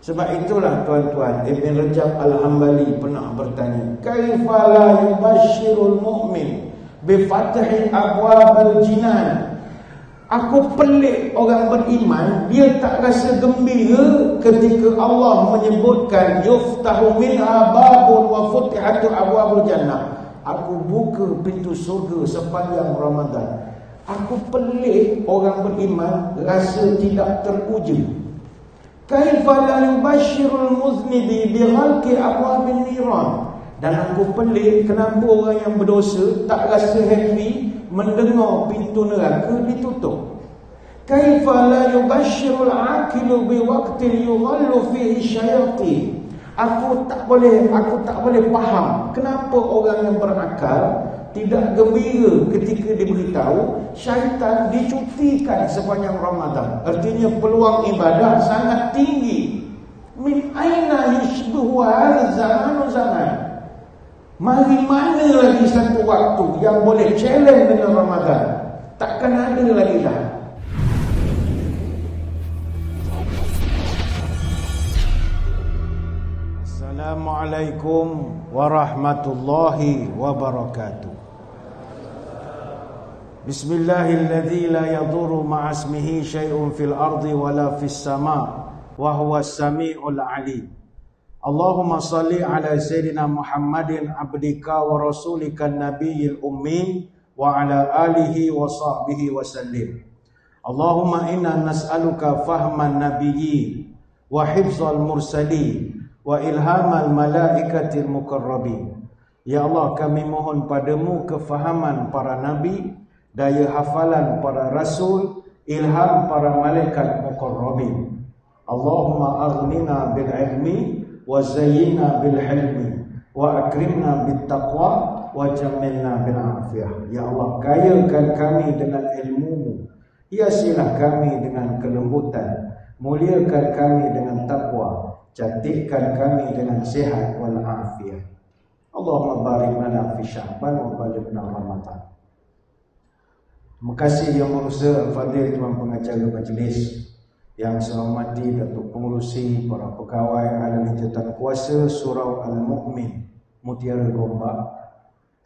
Sebab itulah tuan-tuan, Ibn Rajab Al-Hambali pernah bertanya, kaifa la yubashshirul mu'min bi fathi abwabil jinan. Aku pelik orang beriman, dia tak rasa gembira ketika Allah menyebutkan yuftahu minha babun wa futihatu abwabul jannah. Aku buka pintu surga sepanjang Ramadan. Aku pelik orang beriman rasa tidak teruja. Kaifa la yubashshirul muznibi bi ghalqi abwabil niran. Dan aku pelik kenapa orang yang berdosa tak rasa happy mendengar pintu neraka ditutup. Kaifa la yubashshirul aqilu bi waqtin yughallu fihi syayatin. Aku tak boleh faham kenapa orang yang berakal tidak gembira ketika diberitahu syaitan dicutikan sepanjang Ramadan. Artinya peluang ibadah sangat tinggi. Min aina yushbihu hadha zamanu zaman. Mari mana lagi satu waktu yang boleh challenge dengan Ramadan? Takkan ada lagi dah. Assalamualaikum warahmatullahi wabarakatuh. Bismillahilladzi la yadurru ma'asmihi syai'un fil ardi wala fis sama' wa huwas sami'ul 'alim. Allahumma salli ala sayyidina Muhammadin abdika wa rasulika nabiyil ummi wa ala alihi wa sahbihi wa sallim. Allahumma inna nas'aluka fahman nabiyyin wa hifzal mursalin wa ilhamal malaikatil mukarrabin. Ya Allah, kami mohon padamu kefahaman para nabi, daya hafalan para rasul, ilham para malaikat mukarrabin. Allahumma aghnina bil ilmi wa zayyina bil hilmi wa akrimna bit taqwa wa jammilna bil afiyah. Ya Allah, kayakan kami dengan ilmu-Mu, hiasilah kami dengan kelembutan, muliakan kami dengan takwa, cantikkan kami dengan sehat wal afiyah. Allahumma barik lana fi Sya'ban wa balighna Ramadan. Terima kasih Yang Berusaha Al-Fadhil Tuan Pengacara Majlis, yang saya hormati Datuk Pengurusi, para pegawai ahli jawatan kuasa Surau Al-Mu'min Mutiara Gombak,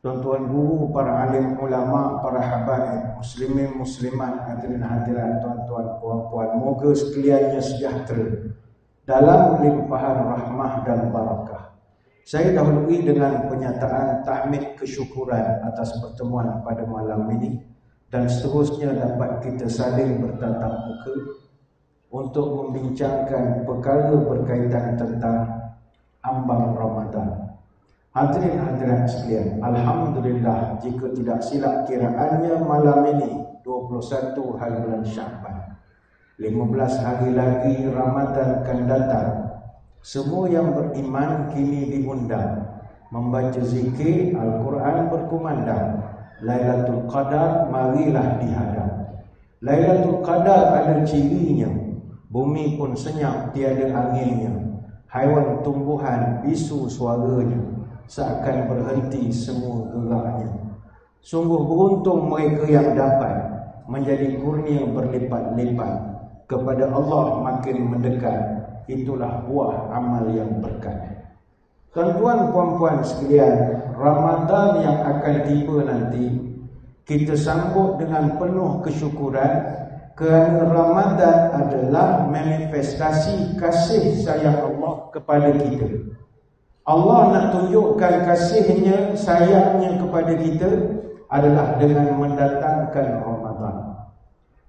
tuan-tuan guru, para alim ulama, para habaib, muslimin muslimat, hadirin hadirat, tuan-tuan puan-puan, moga sekaliannya sejahtera dalam limpahan rahmah dan barakah. Saya dahului dengan pernyataan tahmid kesyukuran atas pertemuan pada malam ini, dan seterusnya dapat kita saling bertatap muka untuk membincangkan perkara berkaitan tentang ambang Ramadan. Hadirin hadirat sekalian, alhamdulillah, jika tidak silap kiraannya malam ini 21 hari bulan Sya'ban, 15 hari lagi Ramadan akan datang. Semua yang beriman kini diundang membaca zikir, Al-Quran berkumandang. Lailatul Qadar marilah dihadap. Lailatul Qadar ada cirinya. Bumi pun senyap tiada anginnya. Haiwan tumbuhan bisu suaranya, seakan berhenti semua geraknya. Sungguh beruntung mereka yang dapat menjadi kurnia berlipat-lipat. Kepada Allah makin mendekat, itulah buah amal yang berkat. Tuan-tuan puan-puan sekalian, Ramadan yang akan tiba nanti kita sambut dengan penuh kesyukuran, kerana Ramadan adalah manifestasi kasih sayang Allah kepada kita. Allah nak tunjukkan kasihnya, sayangnya kepada kita adalah dengan mendatangkan Ramadan.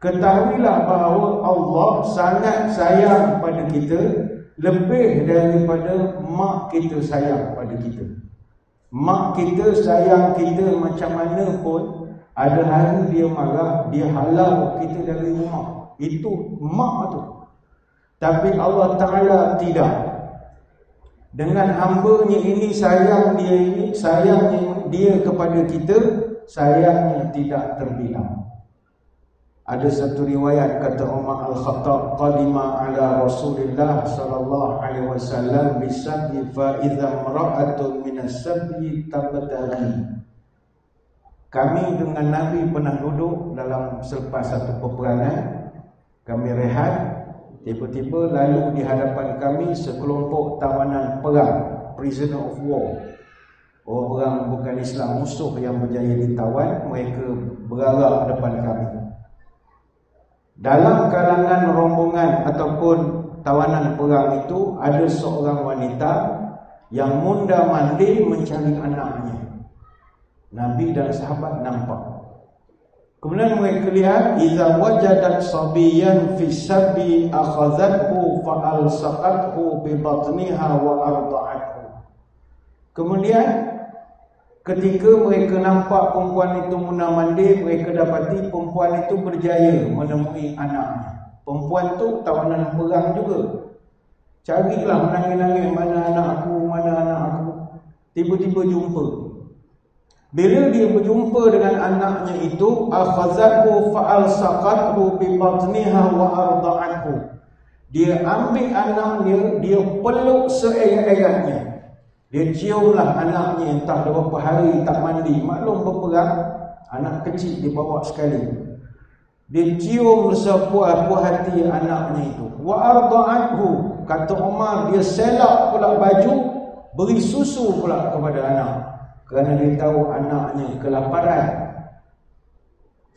Ketahuilah bahawa Allah sangat sayang pada kita, lebih daripada mak kita sayang pada kita. Mak kita sayang kita macam mana pun, ada hari dia marah, dia halau kita dari rumah. Itu mak tu. Tapi Allah Ta'ala tidak. Dengan hamba-Nya ini, sayangnya dia kepada kita, sayangnya tidak terbilang. Ada satu riwayat, kata Umar Al-Khattab, qadima ala Rasulillah sallallahu alaihi wasallam bisabyi fa idza mar'atun min as-sabyi tabtaghi. Kami dengan Nabi pernah duduk dalam selepas satu peperangan, kami rehat, Tiba-tiba lalu di hadapan kami sekelompok tawanan perang, prisoner of war. Orang bukan Islam, musuh yang berjaya ditawan, mereka bergerak depan kami. Dalam kalangan rombongan ataupun tawanan perang itu ada seorang wanita yang munda-mandi mencari anaknya. Nabi dan sahabat nampak. Kemudian mereka lihat, iza wajadat sabiyan fi sabi akhazathu fa alsaqathu bi batniha wa arda'athu. Kemudian ketika mereka nampak perempuan itu munda-mandi, mereka dapati perempuan itu berjaya menemui anaknya. Perempuan tu tawanan perang juga. Carilah menangis-nangis, mana anak aku, mana anak aku. Tiba-tiba jumpa. Bila dia berjumpa dengan anaknya itu, akhazathu fa'alsaqathu bi batniha wa arda'athu. Dia ambil anaknya, dia peluk seerat-eratnya. Dia ciumlah anaknya, entah berapa hari tak mandi. Maklum berperang, anak kecil dibawa sekali. Dia cium sepuas-puas hati anaknya itu. Wa arda'athu, kata Umar, dia selak pula baju, beri susu pula kepada anak. Kerana dia tahu anaknya kelaparan.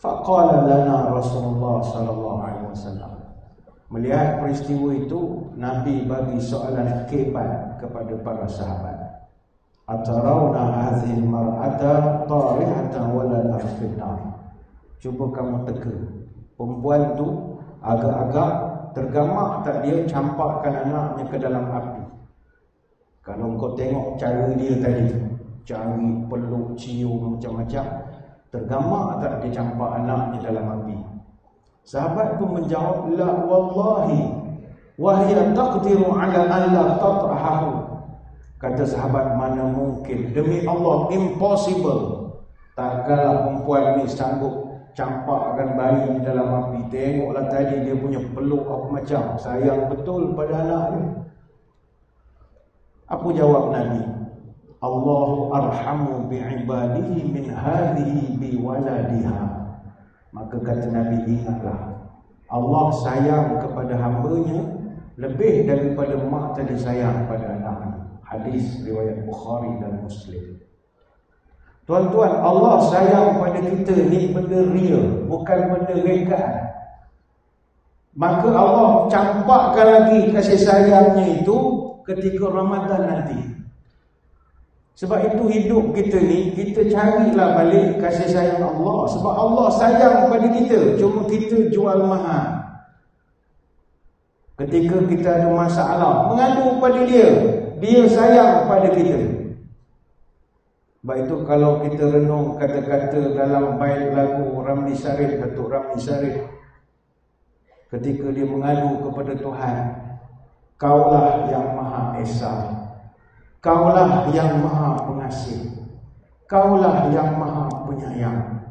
Faqala lana Rasulullah sallallahu alaihi wasallam. Melihat peristiwa itu, Nabi bagi soalan kebat kepada para sahabat. Atarawna hadhihi mar'ata tarihatan waladan fil nar. Cuba kamu teka. Perempuan tu agak-agak tergamak tak dia campakkan anaknya ke dalam api. Kalau kau tengok cara dia tadi, cari, peluk, cium, macam-macam, tergamak tak dia campak anaknya dalam api. Sahabat tu menjawab, la wallahi wahya taqdiru ala an la tatrahahu. Kata sahabat, mana mungkin, demi Allah, impossible. Takkanlah perempuan ni sanggup campakkan bayi di dalam api. Tengoklah tadi dia punya peluk apa macam, sayang betul pada anak dia. Apa jawab Nabi? Allahu arhamu bi'ibadihi min hadhihi biwaladiha. Maka kata Nabi, ingatlah, Allah sayang kepada hambanya lebih daripada mak tadi sayang pada anaknya. Hadis riwayat Bukhari dan Muslim. Tuan-tuan, Allah sayang pada kita ni benda real, bukan benda rekaan. Maka Allah campakkan lagi kasih sayangnya itu ketika Ramadan nanti. Sebab itu hidup kita ni, kita carilah balik kasih sayang Allah. Sebab Allah sayang pada kita, cuma kita jual mahal. Ketika kita ada masalah, mengadu pada dia, dia sayang pada kita. Sebab itu kalau kita renung kata-kata dalam bait lagu Ramli Sarip, Datuk Ramli Sarip, ketika dia mengadu kepada Tuhan, Kaulah yang Maha Esa, Kaulah yang Maha Pengasih, Kaulah yang Maha Penyayang,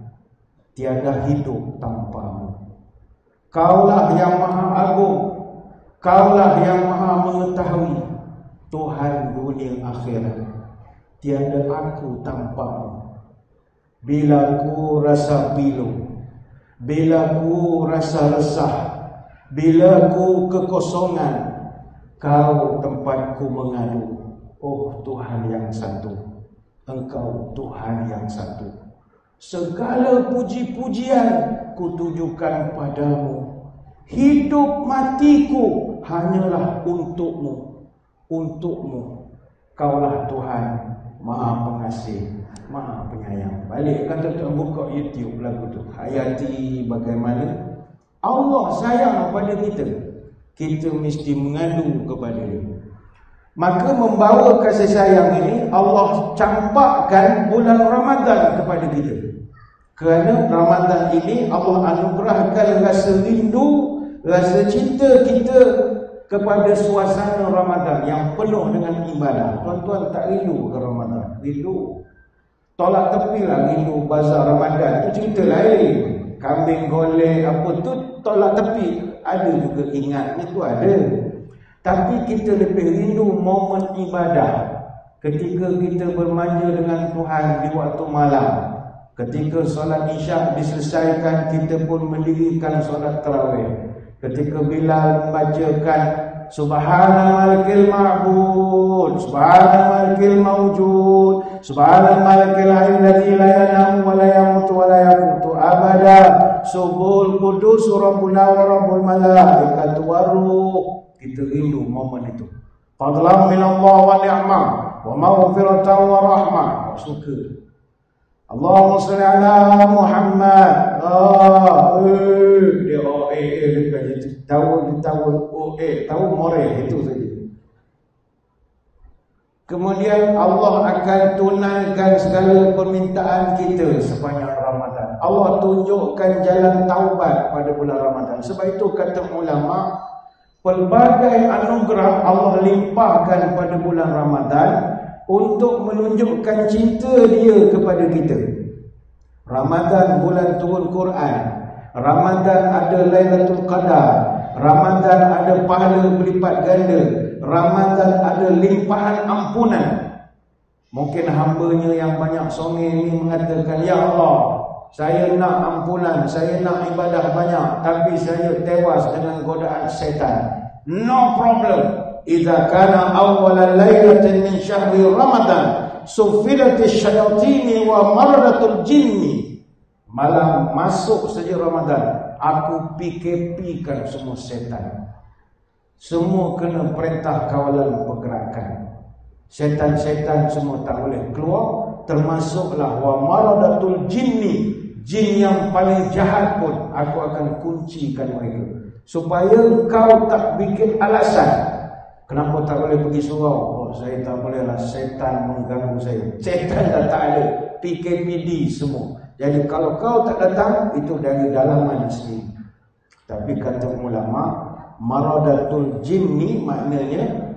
tiada hidup tanpamu. Kaulah yang Maha Agung, Kaulah yang Maha Mengetahui, Tuhan dunia akhirat, tiada aku tanpamu. Bila ku rasa pilu, bila ku rasa resah, bila ku kekosongan, Kau tempatku mengadu. Oh Tuhan yang satu, Engkau Tuhan yang satu. Segala puji-pujian kutujukan padamu. Hidup matiku hanyalah untukmu. Untukmu. Kaulah Tuhan Maha Pengasih, Maha Penyayang. Balik kan tuan buka YouTube lagu tu, hayati bagaimana Allah sayang pada kita. Kita mesti mengadu kepada dia. Maka membawa kasih sayang ini, Allah campakkan bulan Ramadan kepada kita. Kerana Ramadan ini Allah anugerahkan rasa rindu, rasa cinta kita kepada suasana Ramadan yang penuh dengan ibadah. Tuan-tuan tak rindu ke Ramadan? Rindu. Tolak tepilah rindu bazar Ramadan. Itu cerita lain. Kambing golek apa tu tolak tepi. Ada juga ingatnya tu ada. Tapi kita lebih rindu momen ibadah. Ketika kita bermanja dengan Tuhan di waktu malam. Ketika solat isyak diselesaikan, kita pun mendirikan solat tarawih. Ketika Bilal membacakan Subhana malikil ma'bud, Subhana malikil mawjud, Subhana malikil alladzi la yanamu wa la yamutu wa la yamutu abada, Subhul Qudus Rabbuna wa Rabbul Malaikatu waruh. Kita rindu momen itu. Fadlan minallah wa ni'mah wa maghfiratan wa rahmah. Suka. Allahumma salli ala Muhammad. Dia tahu moreh itu saja. Kemudian Allah akan tunaikan segala permintaan kita sepanjang Ramadan. Allah tunjukkan jalan taubat pada bulan Ramadan. Sebab itu kata ulama, pelbagai anugerah Allah limpahkan pada bulan Ramadan untuk menunjukkan cinta dia kepada kita. Ramadan bulan turun Quran, Ramadan ada Lailatul Qadar, Ramadan ada pahala berlipat ganda, Ramadan ada limpahan ampunan. Mungkin hambanya yang banyak songeh ini mengatakan, ya Allah, saya nak ampunan, saya nak ibadah banyak, tapi saya tewas dengan godaan setan. No problem. Idza kana awwala lailatin min syahri Ramadan sufilatis syayatini wa maradatul jinni. Malam masuk saja Ramadan, aku PKP-kan semua setan. Semua kena perintah kawalan pergerakan. Setan-setan semua tak boleh keluar, termasuklah wa maradatul jinni. Jin yang paling jahat pun aku akan kuncikan mereka, supaya kau tak bikin alasan kenapa tak boleh pergi surau. Oh, saya tak boleh lah, setan mengganggu saya. Setan dah tak ada, PKPD semua. Jadi kalau kau tak datang, itu dari dalaman sendiri. Tapi kata ulama, maradatul jinni maknanya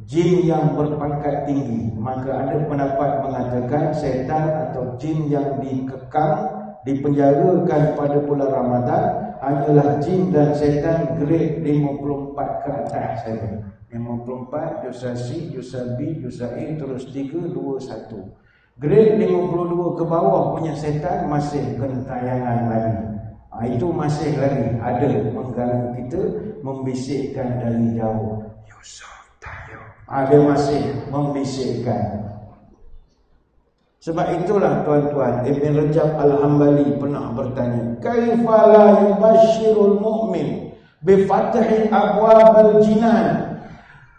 jin yang berpangkat tinggi. Maka ada pendapat mengatakan setan atau jin yang dikekang, dipenjarakan pada bulan Ramadan hanyalah jin dan setan grade 54 ke atas saja. 54, dosa C, dosa B, dosa A, terus 3, 2, 1. Grade 52 ke bawah punya setan masih kentayangan lagi. Itu masih lagi ada mengganggu kita, membisikkan dari jauh. Yusuf tayo. Ada masih membisikkan. Sebab itulah tuan-tuan, Ibn Rajab Al-Hambali pernah bertanya, kaifa la yubashshirul mu'min bi fathi abwabal jinan.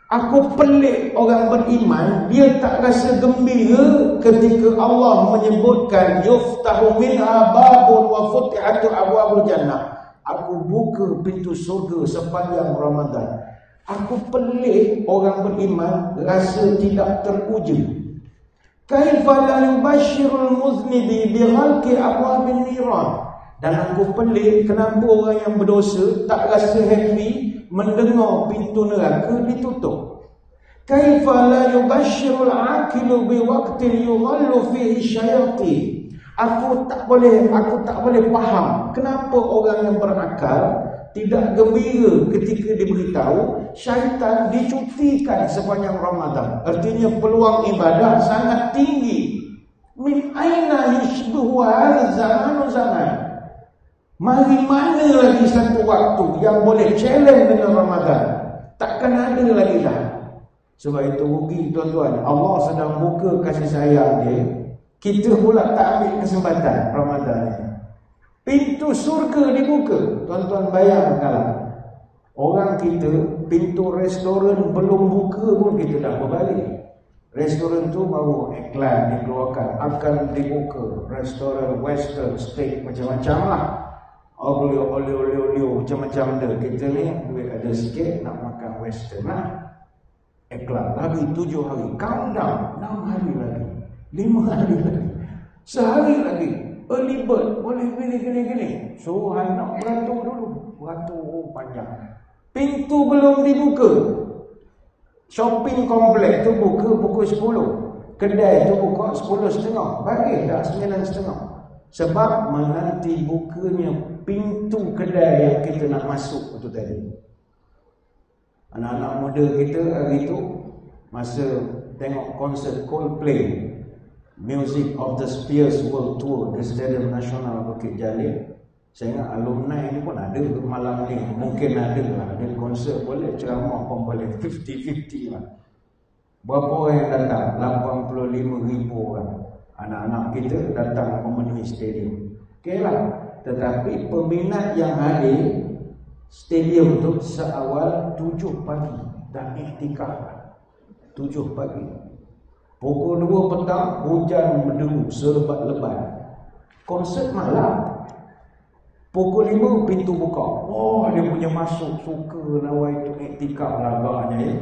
Aku pelik orang beriman, dia tak rasa gembira ketika Allah menyebutkan yuftahu minha babun wa futihatu abwabul jannah. Aku buka pintu surga sepanjang Ramadan. Aku pelik orang beriman rasa tidak teruja. Kaifa la yubashshirul muznibi bi ghalqi abwabil niran. Dan aku pelik kenapa orang yang berdosa tak rasa happy mendengar pintu neraka ditutup. Kaifa la yubashshirul aqilu bi waqtin yughallu fihi syayatin. Aku tak boleh faham kenapa orang yang berakal tidak gembira ketika diberitahu syaitan dicutikan sepanjang Ramadan. Artinya peluang ibadah sangat tinggi. Min aina yushbihu hadha zaman. Mari mana lagi satu waktu yang boleh challenge dengan Ramadan? Takkan ada lagi dah. Sebab itu rugi tuan-tuan. Allah sedang buka kasih sayang dia, kita pula tak ambil kesempatan Ramadan ni. Pintu surga dibuka. Tuan-tuan bayangkanlah, orang kita pintu restoran belum buka pun kita dah berbalik. Restoran tu baru iklan dikeluarkan, akan dibuka restoran western steak macam-macam lah. Olio macam-macam dah. Kita ni duit ada sikit nak makan western lah. Iklan lagi 7 hari, countdown 6 hari lagi, 5 hari lagi, sehari lagi, early bird boleh gini. So nak beratur dulu, beratur panjang. Pintu belum dibuka, shopping kompleks tu buka pukul 10, kedai tu buka 10.30, bagi dah 9.30. Sebab menanti bukanya pintu kedai yang kita nak masuk itu tadi. Anak-anak muda kita hari itu masa tengok konsert Coldplay, Music of the Spheres World Tour di Stadium Nasional Bukit Jalil, Saya ingat alumni ni pun ada malam ni. Mungkin ada lah. Ada konsert boleh, ceramah pun boleh. 50-50 lah. Berapa orang yang datang? 85,000 orang. Anak-anak kita datang memenuhi stadium. Okey lah. Tetapi peminat yang hadir stadium tu seawal 7 pagi. Dah iktikaf 7 pagi. Pukul 2 petang hujan menderu selebat-lebat. Konsert malam. Pukul 5 pintu buka. Oh, dia punya masuk suka nawai tu iktikaf lah agaknya ya.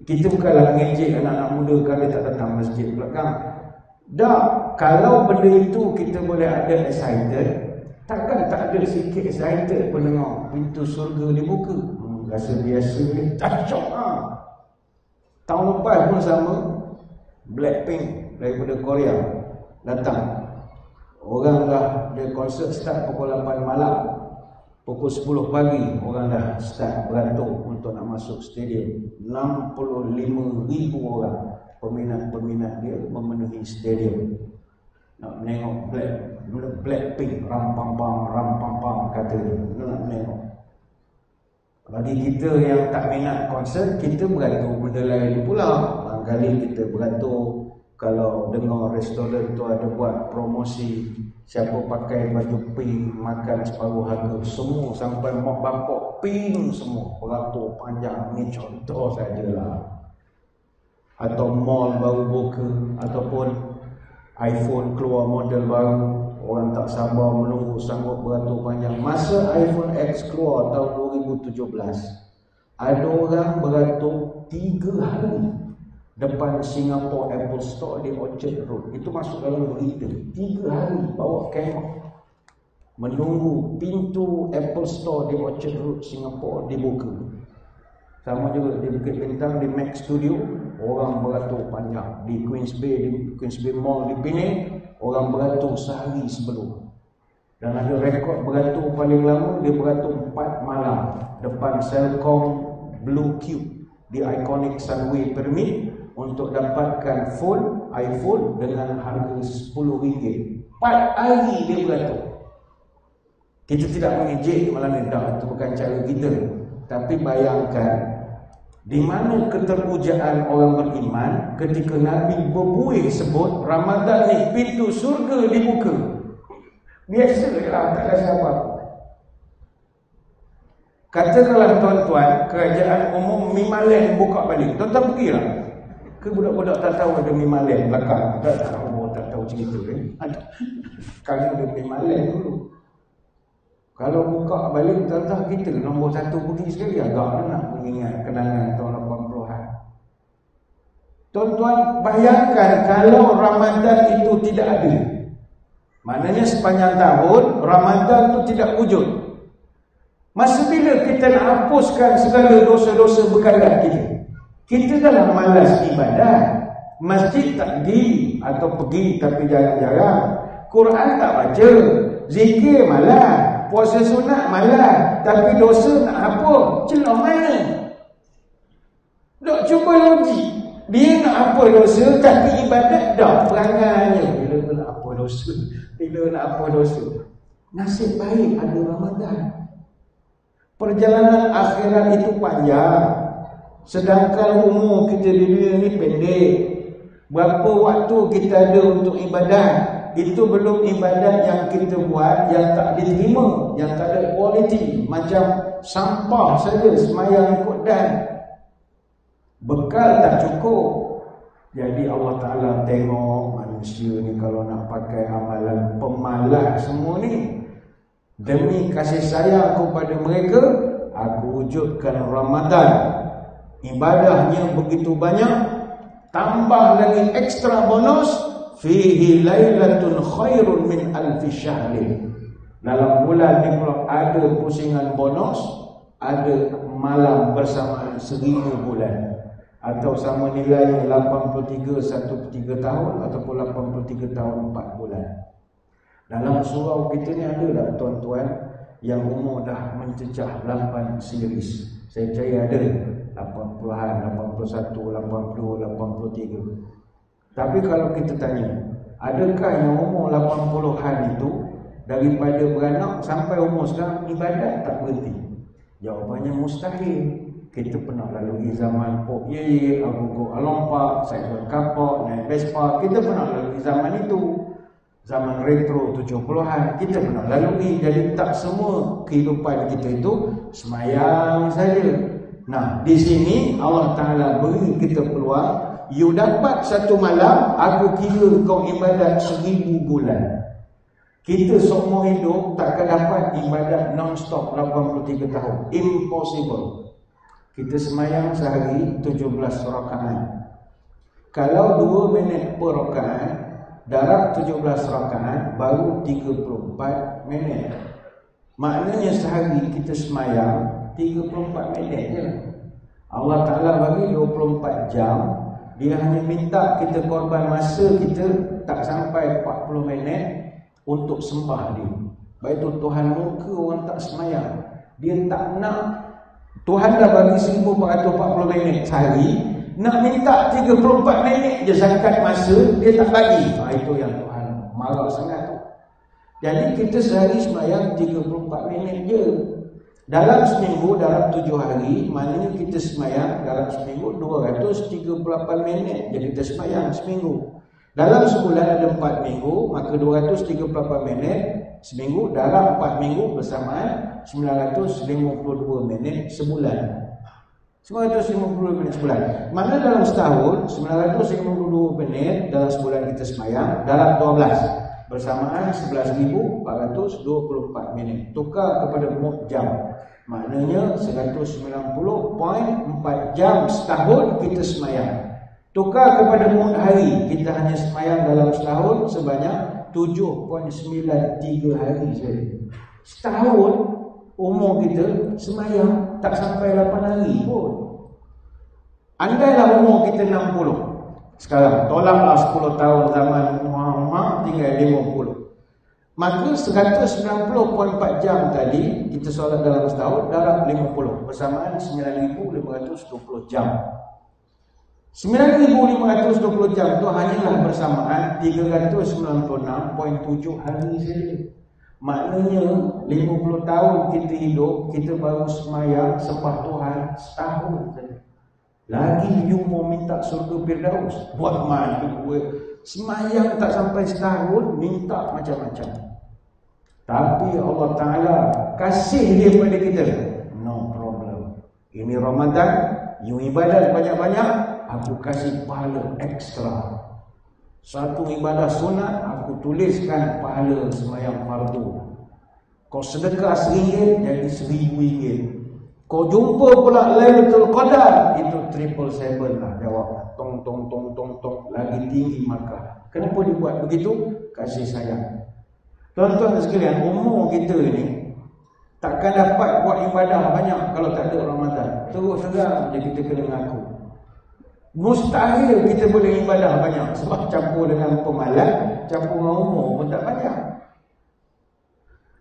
Kita bukanlah ngejek anak-anak muda kalau tak datang masjid belakang. Dah, kalau benda itu kita boleh ada excited, takkan tak ada sikit excited pendengar pintu surga dibuka. Rasa biasa ni, tak syok lah. Tahun lepas pun sama, Blackpink daripada Korea datang. Orang dah, dia konsert start pukul 8 malam. Pukul 10 pagi orang dah start beratur untuk nak masuk stadium. 65,000 orang peminat-peminat dia memenuhi stadium. Nak menengok Blackpink ram-pam-pam kata dia. Nak menengok. Bagi kita yang tak minat konsert, kita beratur benda lain pula. Barangkali kita beratur kalau dengar restoran tu ada buat promosi, siapa pakai baju pink makan separuh harga, semua sampai mak bapak pink semua, beratur panjang. Ni contoh sajalah. Atau mall baru buka, ataupun iPhone keluar model baru, orang tak sabar menunggu sanggup beratur panjang. Masa iPhone X keluar tahun 2017, ada orang beratur 3 hari depan Singapore Apple Store di Orchard Road. Itu masuk dalam berita. 3 hari bawa kemah menunggu pintu Apple Store di Orchard Road Singapore dibuka. Sama juga di Bukit Bintang, di Mac Studio, orang beratur panjang. Di Queens Bay Mall di Penang, orang beratur sehari sebelum. Dan ada rekod beratur paling lama, dia beratur 4 malam depan Cellcom Blue Cube di iconic Sunway Pyramid untuk dapatkan phone iPhone dengan harga RM10. 4 hari dia beratur. Kita tidak mengejek malam ni, dah, itu bukan cara kita. Tapi bayangkan di mana keterpujaan orang beriman ketika Nabi berbuih sebut Ramadan ni pintu surga dibuka. Biasalah, tak ada siapa. Katakanlah tuan-tuan, kerajaan umum Mimalen buka balik. Tuan-tuan pergilah. Ke budak-budak tak tahu ada Mimalen belakang? Tak tahu cerita ni. Kalau ada Mimalen dulu. Kalau buka balik, tuan-tuan kita nombor 1 pergi sekali. Agak nak mengingat kenangan tahun 80-an. Tuan-tuan bayangkan kalau Ramadan itu tidak ada. Maknanya sepanjang tahun Ramadan itu tidak wujud. Masa bila kita nak hapuskan segala dosa-dosa bekalan kita? Kita dalam malas ibadat. Masjid tak pergi, atau pergi tapi jarang-jarang. Quran tak baca, zikir malas, puasa sunat malas, tapi dosa nak hapus. Celah mana? Dok cuba logik. Dia nak hapus dosa tapi ibadat dah perangannya. Bila nak hapus dosa? Bila nak hapus dosa? Nasib baik ada Ramadan. Perjalanan akhirat itu panjang, sedangkan umur kita di dunia ni pendek. Berapa waktu kita ada untuk ibadat? Itu belum ibadat yang kita buat yang tak diterima, yang tak ada kualiti, macam sampah saja semayang ikut dan bekal tak cukup. Jadi Allah Ta'ala tengok manusia ni kalau nak pakai amalan pemalas semua ni. Demi kasih sayang kepada mereka, aku wujudkan Ramadan. Ibadahnya begitu banyak, tambah lagi ekstra bonus, fihi lailatun khairun min alfi syahrin. Dalam bulan ni ada pusingan bonus, ada malam bersamaan 1000 bulan. Atau sama nilai 83 1/3 tahun ataupun 83 tahun 4 bulan. Dalam surau kita ni ada tak tuan-tuan yang umur dah mencecah 8 series? Saya percaya ada 80-an, 81, 80, 83. Tapi kalau kita tanya, adakah yang umur 80-an itu daripada beranak sampai umur sekarang ibadat tak berhenti? Jawapannya mustahil. Kita pernah lalui zaman Pok Ye, Abu Go Alompak, Saiful Kapak, naik Vespa. Kita pernah lalui zaman itu. Zaman retro 70-an kita pernah lalui. Jadi tak semua kehidupan kita itu semayang saja. Nah, di sini Allah Ta'ala beri kita peluang. You dapat satu malam, aku kira kau ibadat 1000 bulan. Kita seumur hidup takkan dapat ibadat non-stop 83 tahun. Impossible. Kita semayang sehari 17 rakaat. Kalau 2 minit per rakaat, darab 17 rakaat baru 34 minit. Maknanya sehari kita semayang 34 minit je. Allah Ta'ala bagi 24 jam. Dia hanya minta kita korban masa kita tak sampai 40 minit untuk sembah dia. Baik itu Tuhan muka orang tak semayang. Dia tak nak. Tuhan dah bagi 1440 minit sehari, nak minta 34 minit je zakat masa, dia tak bagi. Itu yang Tuhan marah sangat tu. Jadi kita sehari semayang 34 minit je. Dalam seminggu, dalam 7 hari, maknanya kita semayang dalam seminggu 238 minit je kita semayang seminggu. Dalam sebulan ada 4 minggu, maka 238 minit seminggu. Dalam 4 minggu bersamaan 952 minit sebulan. 952 minit sebulan. Mana dalam setahun 952 minit dalam sebulan kita semayang. Dalam 12 bersamaan 11,424 minit. Tukar kepada mud jam, maknanya 190.4 jam setahun kita semayang. Tukar kepada mud hari, kita hanya semayang dalam setahun sebanyak 7.93 hari saja. Setahun umur kita semayang tak sampai 8 hari pun. Andailah umur kita 60 sekarang, tolaklah 10 tahun zaman Muhammad tinggal 50. Maka 190.4 jam tadi kita solat dalam setahun, dalam 50 bersamaan 9,520 jam. 9,520 jam tu hanyalah bersamaan 396.7 hari saja. Maknanya 50 tahun kita hidup, kita baru semayang sembah Tuhan setahun saja. Lagi you mau minta surga Firdaus, buat mana gue semayang tak sampai setahun, minta macam-macam. Tapi Allah Ta'ala kasih dia pada kita, no problem. Ini Ramadan, you ibadat banyak-banyak, aku kasih pahala ekstra. Satu ibadah sunat, aku tuliskan pahala semayang fardu. Kau sedekah RM1, jadi RM1,000. Kau jumpa pula Lailatul Qadar, itu 777 lah jawab. Tong tong tong tong tong, lagi tinggi markah. Kenapa dibuat begitu? Kasih sayang. Tuan-tuan sekalian, umur kita ini takkan dapat buat ibadah banyak kalau tak ada Ramadan. Terus terang je kita kena mengaku. Mustahil kita boleh ibadah banyak sebab campur dengan pemalas, campur dengan umur pun tak banyak.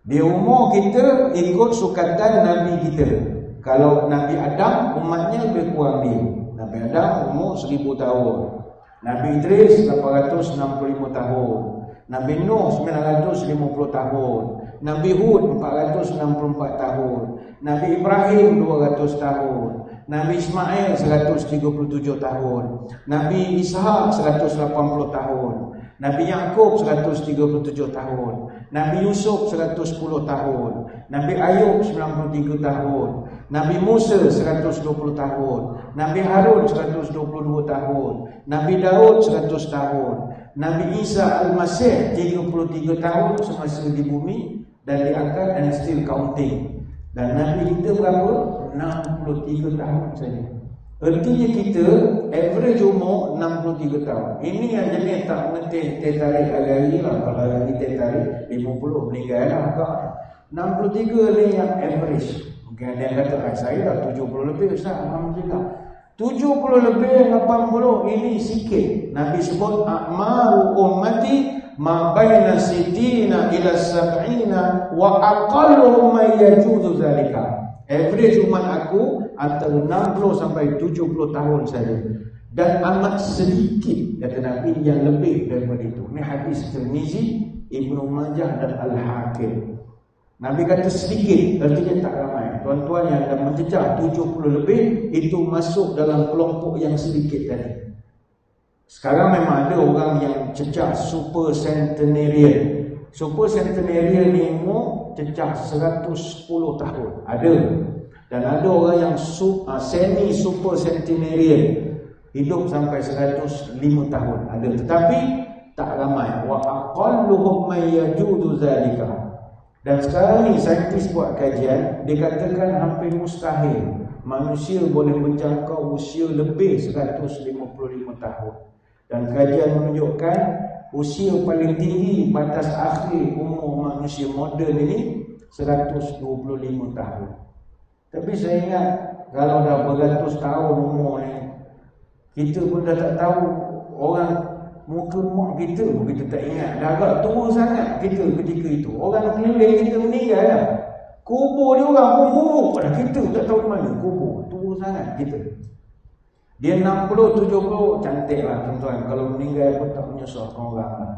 Di umur kita ikut sukatan Nabi kita. Kalau Nabi Adam umatnya lebih kurang dia. Nabi Adam umur 1000 tahun. Nabi Idris 865 tahun. Nabi Nuh 950 tahun. Nabi Hud 464 tahun. Nabi Ibrahim 200 tahun. Nabi Ismail 137 tahun. Nabi Ishaq 180 tahun. Nabi Yaqub 137 tahun. Nabi Yusuf 110 tahun. Nabi Ayub 93 tahun. Nabi Musa 120 tahun. Nabi Harun 122 tahun. Nabi Daud 100 tahun. Nabi Isa Al-Masih 33 tahun semasa di bumi dan diangkat and still counting. Dan Nabi kita berapa? 63 tahun saja. Artinya kita average umur 63 tahun. Ini yang jenis tak mengerti teh tarik hari-hari lah. Kalau hari teh tarik 50 meninggal lah. 63 ni yang average. Mungkin ada yang kata, saya dah 70 lebih Ustaz, alhamdulillah. 70 lebih 80 ini sikit. Nabi sebut a'maru ummati ma baina sitina ila sab'ina wa aqalluhum may yajuzu zalika. Average umat aku antara 60 sampai 70 tahun saja. Dan amat sedikit kata Nabi yang lebih daripada itu. Ini hadis Tirmizi Ibnu Majah dan Al-Hakim. Nabi kata sedikit, artinya tak ramai. Tuan-tuan yang dah menjejak 70 lebih, itu masuk dalam kelompok yang sedikit tadi. Sekarang memang ada orang yang cecah super centenarian. Super centenarian ni cecah 110 tahun. Ada. Dan ada orang yang semi super centenarian, hidup sampai 105 tahun. Ada. Tetapi tak ramai. Wa aqalluhum may yajudu zalika. Dan sekarang ni saintis buat kajian, dia katakan hampir mustahil manusia boleh menjangkau usia lebih 155 tahun. Dan kajian menunjukkan usia paling tinggi batas akhir umur manusia moden ini 125 tahun. Tapi saya ingat kalau dah beratus tahun umur ni, kita pun dah tak tahu orang muka mak kita pun kita tak ingat. Dah agak tua sangat kita ketika itu. Orang keliling kita meninggal dah. Kubur dia orang pun buruk dah. Kita tak tahu mana kubur. Tua sangat kita. Dia 60, 70 cantik lah tuan-tuan. Kalau meninggal pun tak menyusahkan orang lah.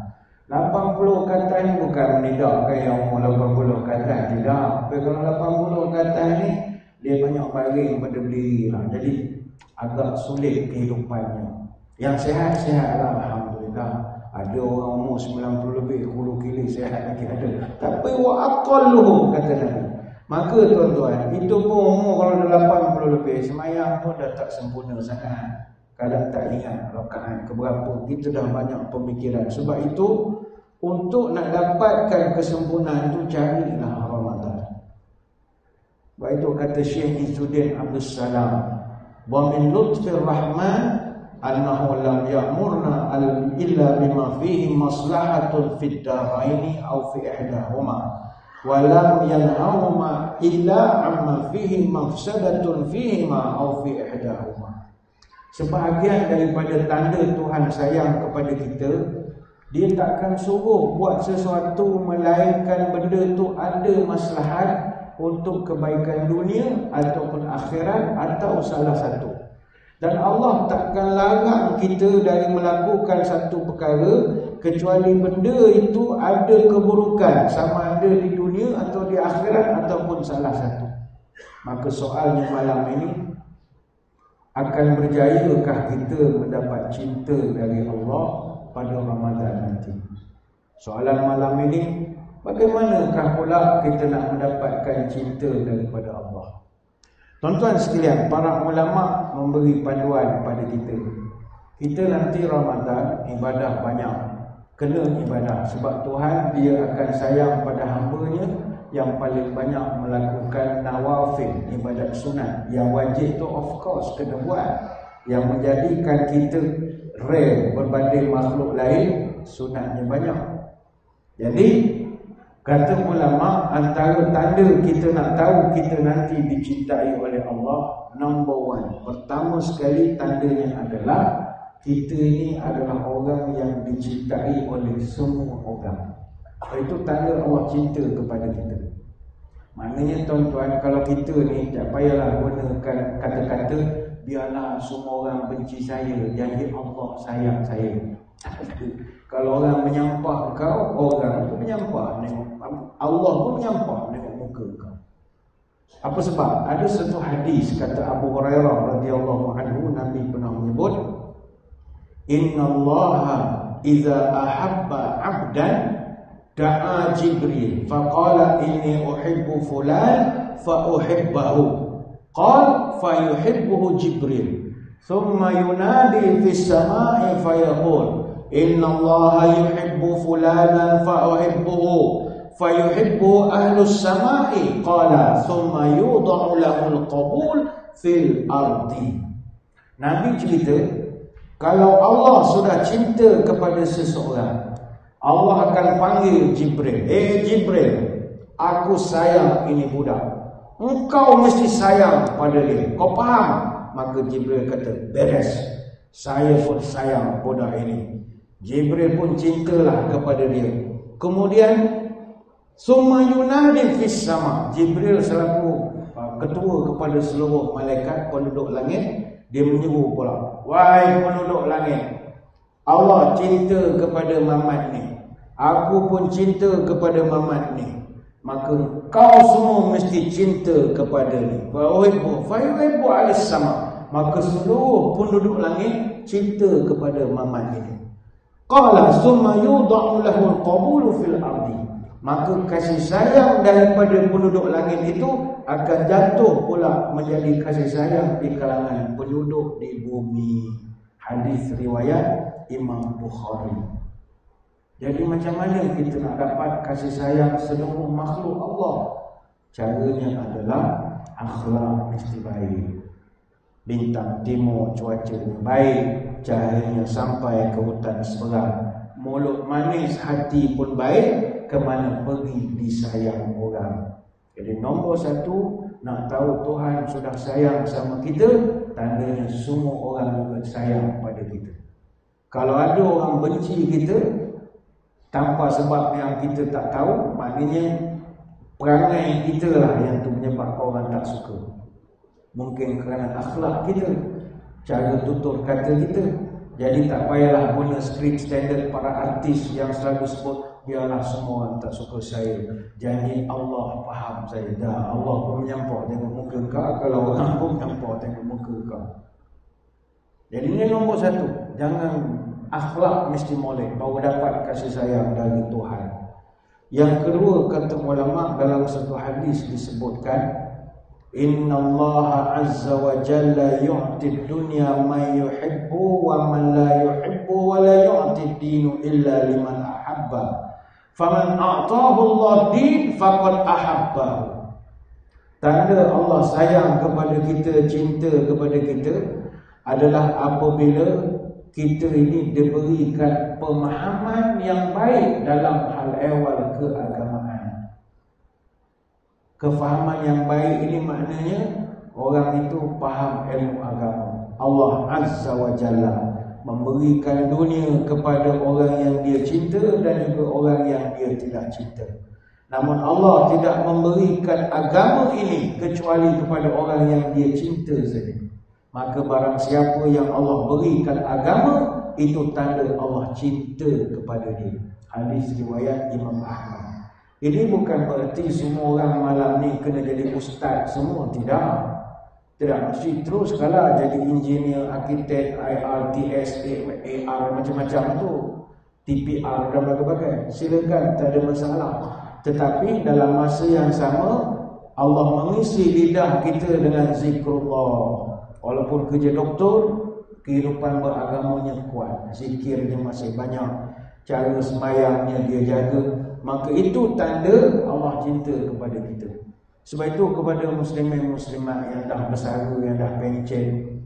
80 ke atas ni bukan menidakkan yang umur 80 ke atas. Tidak. Tapi kalau 80 ke atas ni, dia banyak baring pada berdiri lah. Jadi agak sulit kehidupannya. Yang sehat-sehat lah, alhamdulillah. Ada orang umur 90 lebih, hulu kili sehat lagi ada. Tapi wa aqalluhum, kata Nabi. Maka tuan-tuan, itu pun umur kalau dah 80 lebih, semayang pun dah tak sempurna sangat. Kalau tak ingat rakaat keberapa, kita dah banyak pemikiran. Sebab itu, untuk nak dapatkan kesempurnaan itu, carilah Ramadan. Sebab itu kata Syekh Izzuddin Abdul Salam, wa min lutfir rahman annahu lam ya'murna illa bima fihi maslahatun fid daraini aw fi ihdahuma wa lam yanhahuma illa amma fihi mafsadatun fihima aw fi ihdahuma. Sebahagian daripada tanda Tuhan sayang kepada kita, dia takkan suruh buat sesuatu melainkan benda tu ada maslahat untuk kebaikan dunia ataupun akhirat atau salah satu. Dan Allah takkan larang kita dari melakukan satu perkara kecuali benda itu ada keburukan, sama ada di dunia atau di akhirat ataupun salah satu. Maka soalnya malam ini, akan berjayakah kita mendapat cinta dari Allah pada Ramadan nanti? Soalan malam ini, bagaimanakah pula kita nak mendapatkan cinta daripada Allah? Tuan-tuan sekalian, para ulama memberi panduan pada kita. Kita nanti Ramadan ibadah banyak. Kena ibadah sebab Tuhan dia akan sayang pada hamba-Nya yang paling banyak melakukan nawafil, ibadat sunat. Yang wajib tu of course kena buat. Yang menjadikan kita rare berbanding makhluk lain, sunatnya banyak. Jadi kata ulama, antara tanda kita nak tahu kita nanti dicintai oleh Allah, number one, pertama sekali tandanya adalah kita ini adalah orang yang dicintai oleh semua orang. Itu tanda Allah cinta kepada kita. Maknanya tuan-tuan, kalau kita ni tak payahlah gunakan kata-kata biarlah semua orang benci saya, jadi Allah sayang saya. Kalau orang menyampah kau, orang pun menyampah tengok. Allah pun menyampah tengok muka kau. Apa sebab? Ada satu hadis kata Abu Hurairah radhiyallahu anhu, Nabi pernah menyebut, innallaha idza ahabba 'abdan da'a Jibril faqala inni uhibbu fulan fa uhibbahu. Qala fa yuhibbuhu Jibril. Thumma yunadi fis sama'i fa yaqul inna allaha yuhibbu fulanan fa uhibbuhu fa yuhibbu ahlus sama'i. Qala thumma yudha'u lahul qabul fil ardi. Nabi cerita, kalau Allah sudah cinta kepada seseorang, Allah akan panggil Jibril. Jibril, aku sayang ini budak. Engkau mesti sayang pada dia. Kau faham? Maka Jibril kata, beres. Saya pun sayang budak ini. Jibril pun cintalah kepada dia. Kemudian summa yunadi fis sama. Jibril selaku ketua kepada seluruh malaikat penduduk langit, dia menyeru pula, wahai penduduk langit, Allah cinta kepada Muhammad ni. Aku pun cinta kepada Mamat ni, maka kau semua mesti cinta kepada ni. Fa uhibbu alis sama, maka seluruh penduduk langit cinta kepada Mamat ini. Qala summa yudha'u lahu al-qabulu fil ardi, maka kasih sayang daripada penduduk langit itu akan jatuh pula menjadi kasih sayang di kalangan penduduk di bumi. Hadis riwayat Imam Bukhari. Jadi macam mana kita nak dapat kasih sayang seluruh makhluk Allah? Caranya adalah akhlak mesti baik. Bintang timur cuacanya baik, cahayanya sampai ke hutan seberang. Mulut manis, hati pun baik, kemana pergi disayang orang. Jadi nombor satu, nak tahu Tuhan sudah sayang sama kita, tandanya semua orang juga sayang pada kita. Kalau ada orang benci kita tanpa sebab yang kita tak tahu, maknanya perangai kita lah yang tu menyebabkan orang tak suka. Mungkin kerana akhlak kita, cara tutur kata kita. Jadi tak payahlah guna skrip standard para artis yang selalu sebut, biarlah semua orang tak suka saya, janji Allah faham saya. Dah, Allah pun menyampah tengok muka kau, kalau orang pun menyampah tengok muka kau. Jadi ini nombor satu, jangan akhlak mesti molek baru dapat kasih sayang dari Tuhan. Yang kedua, kata ulama dalam satu hadis disebutkan, innallaha azza wa jalla yu'ti dunya man yuhibbu wa man la yuhibbu wa la yu'ti dinu illa liman ahabba. Faman a'tahu Allah din faqad ahabbahu. Tanda Allah sayang kepada kita, cinta kepada kita adalah apabila kita ini diberikan pemahaman yang baik dalam hal ehwal keagamaan. Kefahaman yang baik ini maknanya orang itu faham ilmu agama. Allah Azza wa Jalla memberikan dunia kepada orang yang dia cinta dan juga orang yang dia tidak cinta. Namun Allah tidak memberikan agama ini kecuali kepada orang yang dia cinta saja. Maka barang siapa yang Allah berikan agama, itu tanda Allah cinta kepada dia. Hadis riwayat Imam Ahmad. Ini bukan berarti semua orang malam ni kena jadi ustaz semua, tidak. Tidak mesti terus kalah jadi engineer, arkitek, IRTS, AR, macam-macam tu, TPR dan berbagai. Silakan, tak ada masalah. Tetapi dalam masa yang sama, Allah mengisi lidah kita dengan zikrullah. Walaupun kerja doktor, kehidupan beragamanya kuat, zikirnya masih banyak, cara sembahyangnya dia jaga, maka itu tanda Allah cinta kepada kita. Sebab itu kepada muslimin muslimat yang dah bersara, yang dah pencen,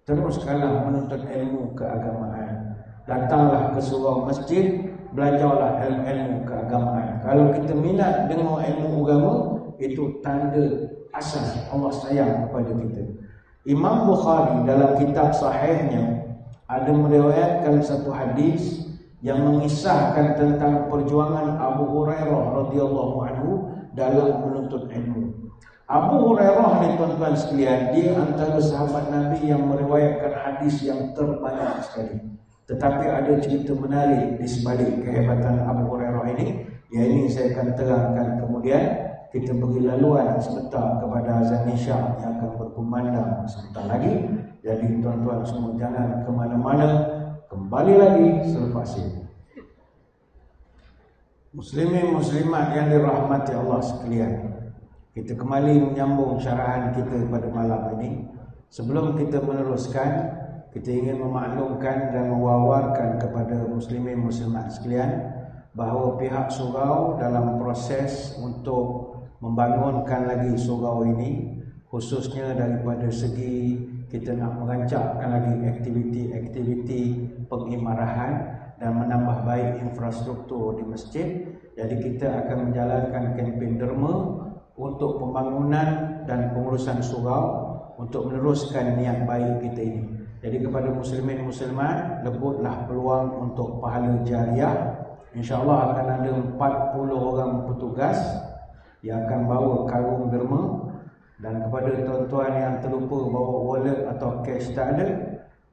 teruskanlah menuntut ilmu keagamaan. Datanglah ke surau masjid, belajarlah ilmu keagamaan. Kalau kita minat dengan ilmu agama, itu tanda asas Allah sayang kepada kita. Imam Bukhari dalam kitab sahihnya ada meriwayatkan satu hadis yang mengisahkan tentang perjuangan Abu Hurairah radhiyallahu anhu dalam menuntut ilmu. Abu Hurairah ni tuan-tuan sekalian, dia antara sahabat Nabi yang meriwayatkan hadis yang terbanyak sekali. Tetapi ada cerita menarik di sebalik kehebatan Abu Hurairah ini, yang ini saya akan terangkan kemudian. Kita beri laluan sebentar kepada azan Isya yang akan berkumandang sebentar lagi. Jadi tuan-tuan semua jangan ke mana-mana, kembali lagi selepas ini. Muslimin muslimat yang dirahmati Allah sekalian, kita kembali menyambung syarahan kita pada malam ini. Sebelum kita meneruskan, kita ingin memaklumkan dan mewawarkan kepada muslimin muslimat sekalian bahawa pihak surau dalam proses untuk membangunkan lagi surau ini, khususnya daripada segi kita nak merancangkan lagi aktiviti-aktiviti pengimarahan dan menambah baik infrastruktur di masjid. Jadi kita akan menjalankan kempen derma untuk pembangunan dan pengurusan surau untuk meneruskan niat baik kita ini. Jadi kepada muslimin muslimat, lebutlah peluang untuk pahala jariah. InsyaAllah akan ada 40 orang petugas yang akan bawa karung derma. Dan kepada tuan-tuan yang terlupa bawa wallet atau cash tak ada,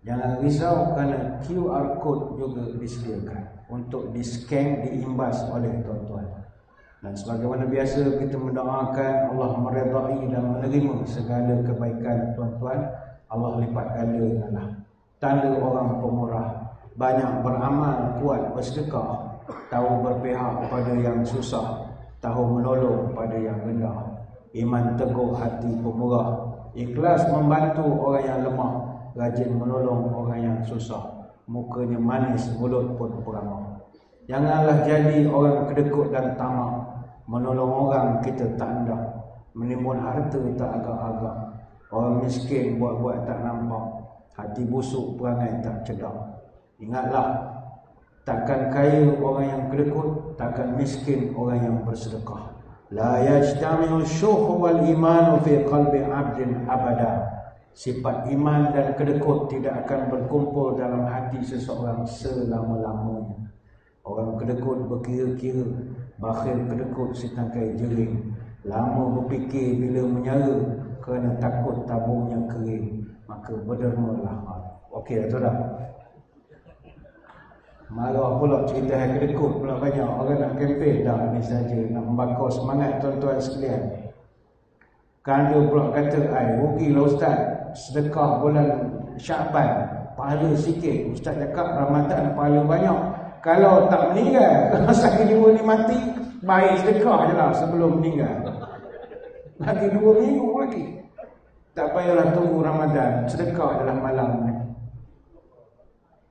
Jangan risau kerana QR code juga disediakan untuk di-scan, diimbas oleh tuan-tuan. Dan sebagaimana biasa kita mendoakan Allah meredai dan menerima segala kebaikan tuan-tuan. Allah lipat gandakanlah. Tanda orang pemurah, banyak beramal, kuat bersedekah, tahu berpihak pada yang susah, tahu menolong pada yang rendah. Iman teguh, hati pemurah, ikhlas membantu orang yang lemah, rajin menolong orang yang susah, mukanya manis, mulut pun peramah. Janganlah jadi orang kedekut dan tamak, menolong orang kita tak hendak, menimbun harta tak agak-agak, orang miskin buat-buat tak nampak, hati busuk perangai tak cedak. Ingatlah, takkan kaya orang yang kedekut, takkan miskin orang yang bersedekah. La yajtami'u syuh wal iman fi qalbi 'abdin abada. Sifat iman dan kedekut tidak akan berkumpul dalam hati seseorang selama-lamanya. Orang kedekut berkira-kira, bakhil kedekut setangkai jering, lama berfikir bila menyara kerana takut tabungnya kering, maka berdermalah. Okey dah, dah. Marah pula cerita yang kedekut pula banyak. Orang nak kempen dah ni saja, nak membakar semangat tuan-tuan sekalian. Kan dia pula kata, rugilah Ustaz, sedekah bulan Syaban pahala sikit. Ustaz cakap Ramadan pahala banyak. Kalau tak meninggal, kalau sakit jiwa ni mati, baik sedekah je lah sebelum meninggal. Lagi 2 minggu lagi, tak payahlah tunggu Ramadan, sedekah je lah malam ni.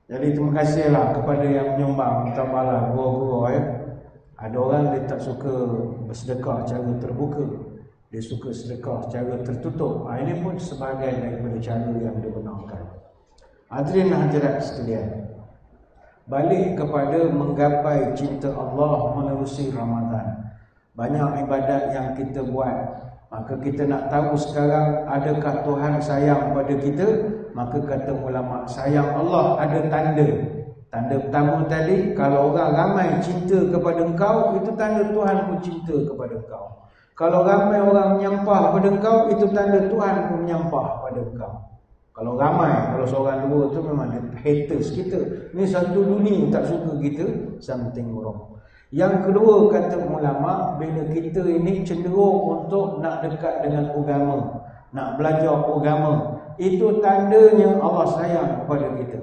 Jadi terima kasihlah kepada yang menyumbang, tambahlah guru-guru ya. Ada orang dia tak suka bersedekah secara terbuka, dia suka sedekah secara tertutup. Ini pun sebahagian daripada cara yang dibenarkan. Hadirin hadirat sekalian, balik kepada menggapai cinta Allah menerusi Ramadan. Banyak ibadat yang kita buat, maka kita nak tahu sekarang adakah Tuhan sayang pada kita. Maka kata ulama, sayang Allah ada tanda. Tanda pertama tadi, kalau orang ramai cinta kepada engkau, itu tanda Tuhan pun cinta kepada engkau. Kalau ramai orang menyampah pada engkau, itu tanda Tuhan pun menyampah pada engkau. Kalau ramai, kalau seorang dua tu memang dia haters kita. Ni satu dunia tak suka kita, something wrong. Yang kedua kata ulama, bila kita ini cenderung untuk nak dekat dengan agama, nak belajar agama, itu tandanya Allah sayang kepada kita.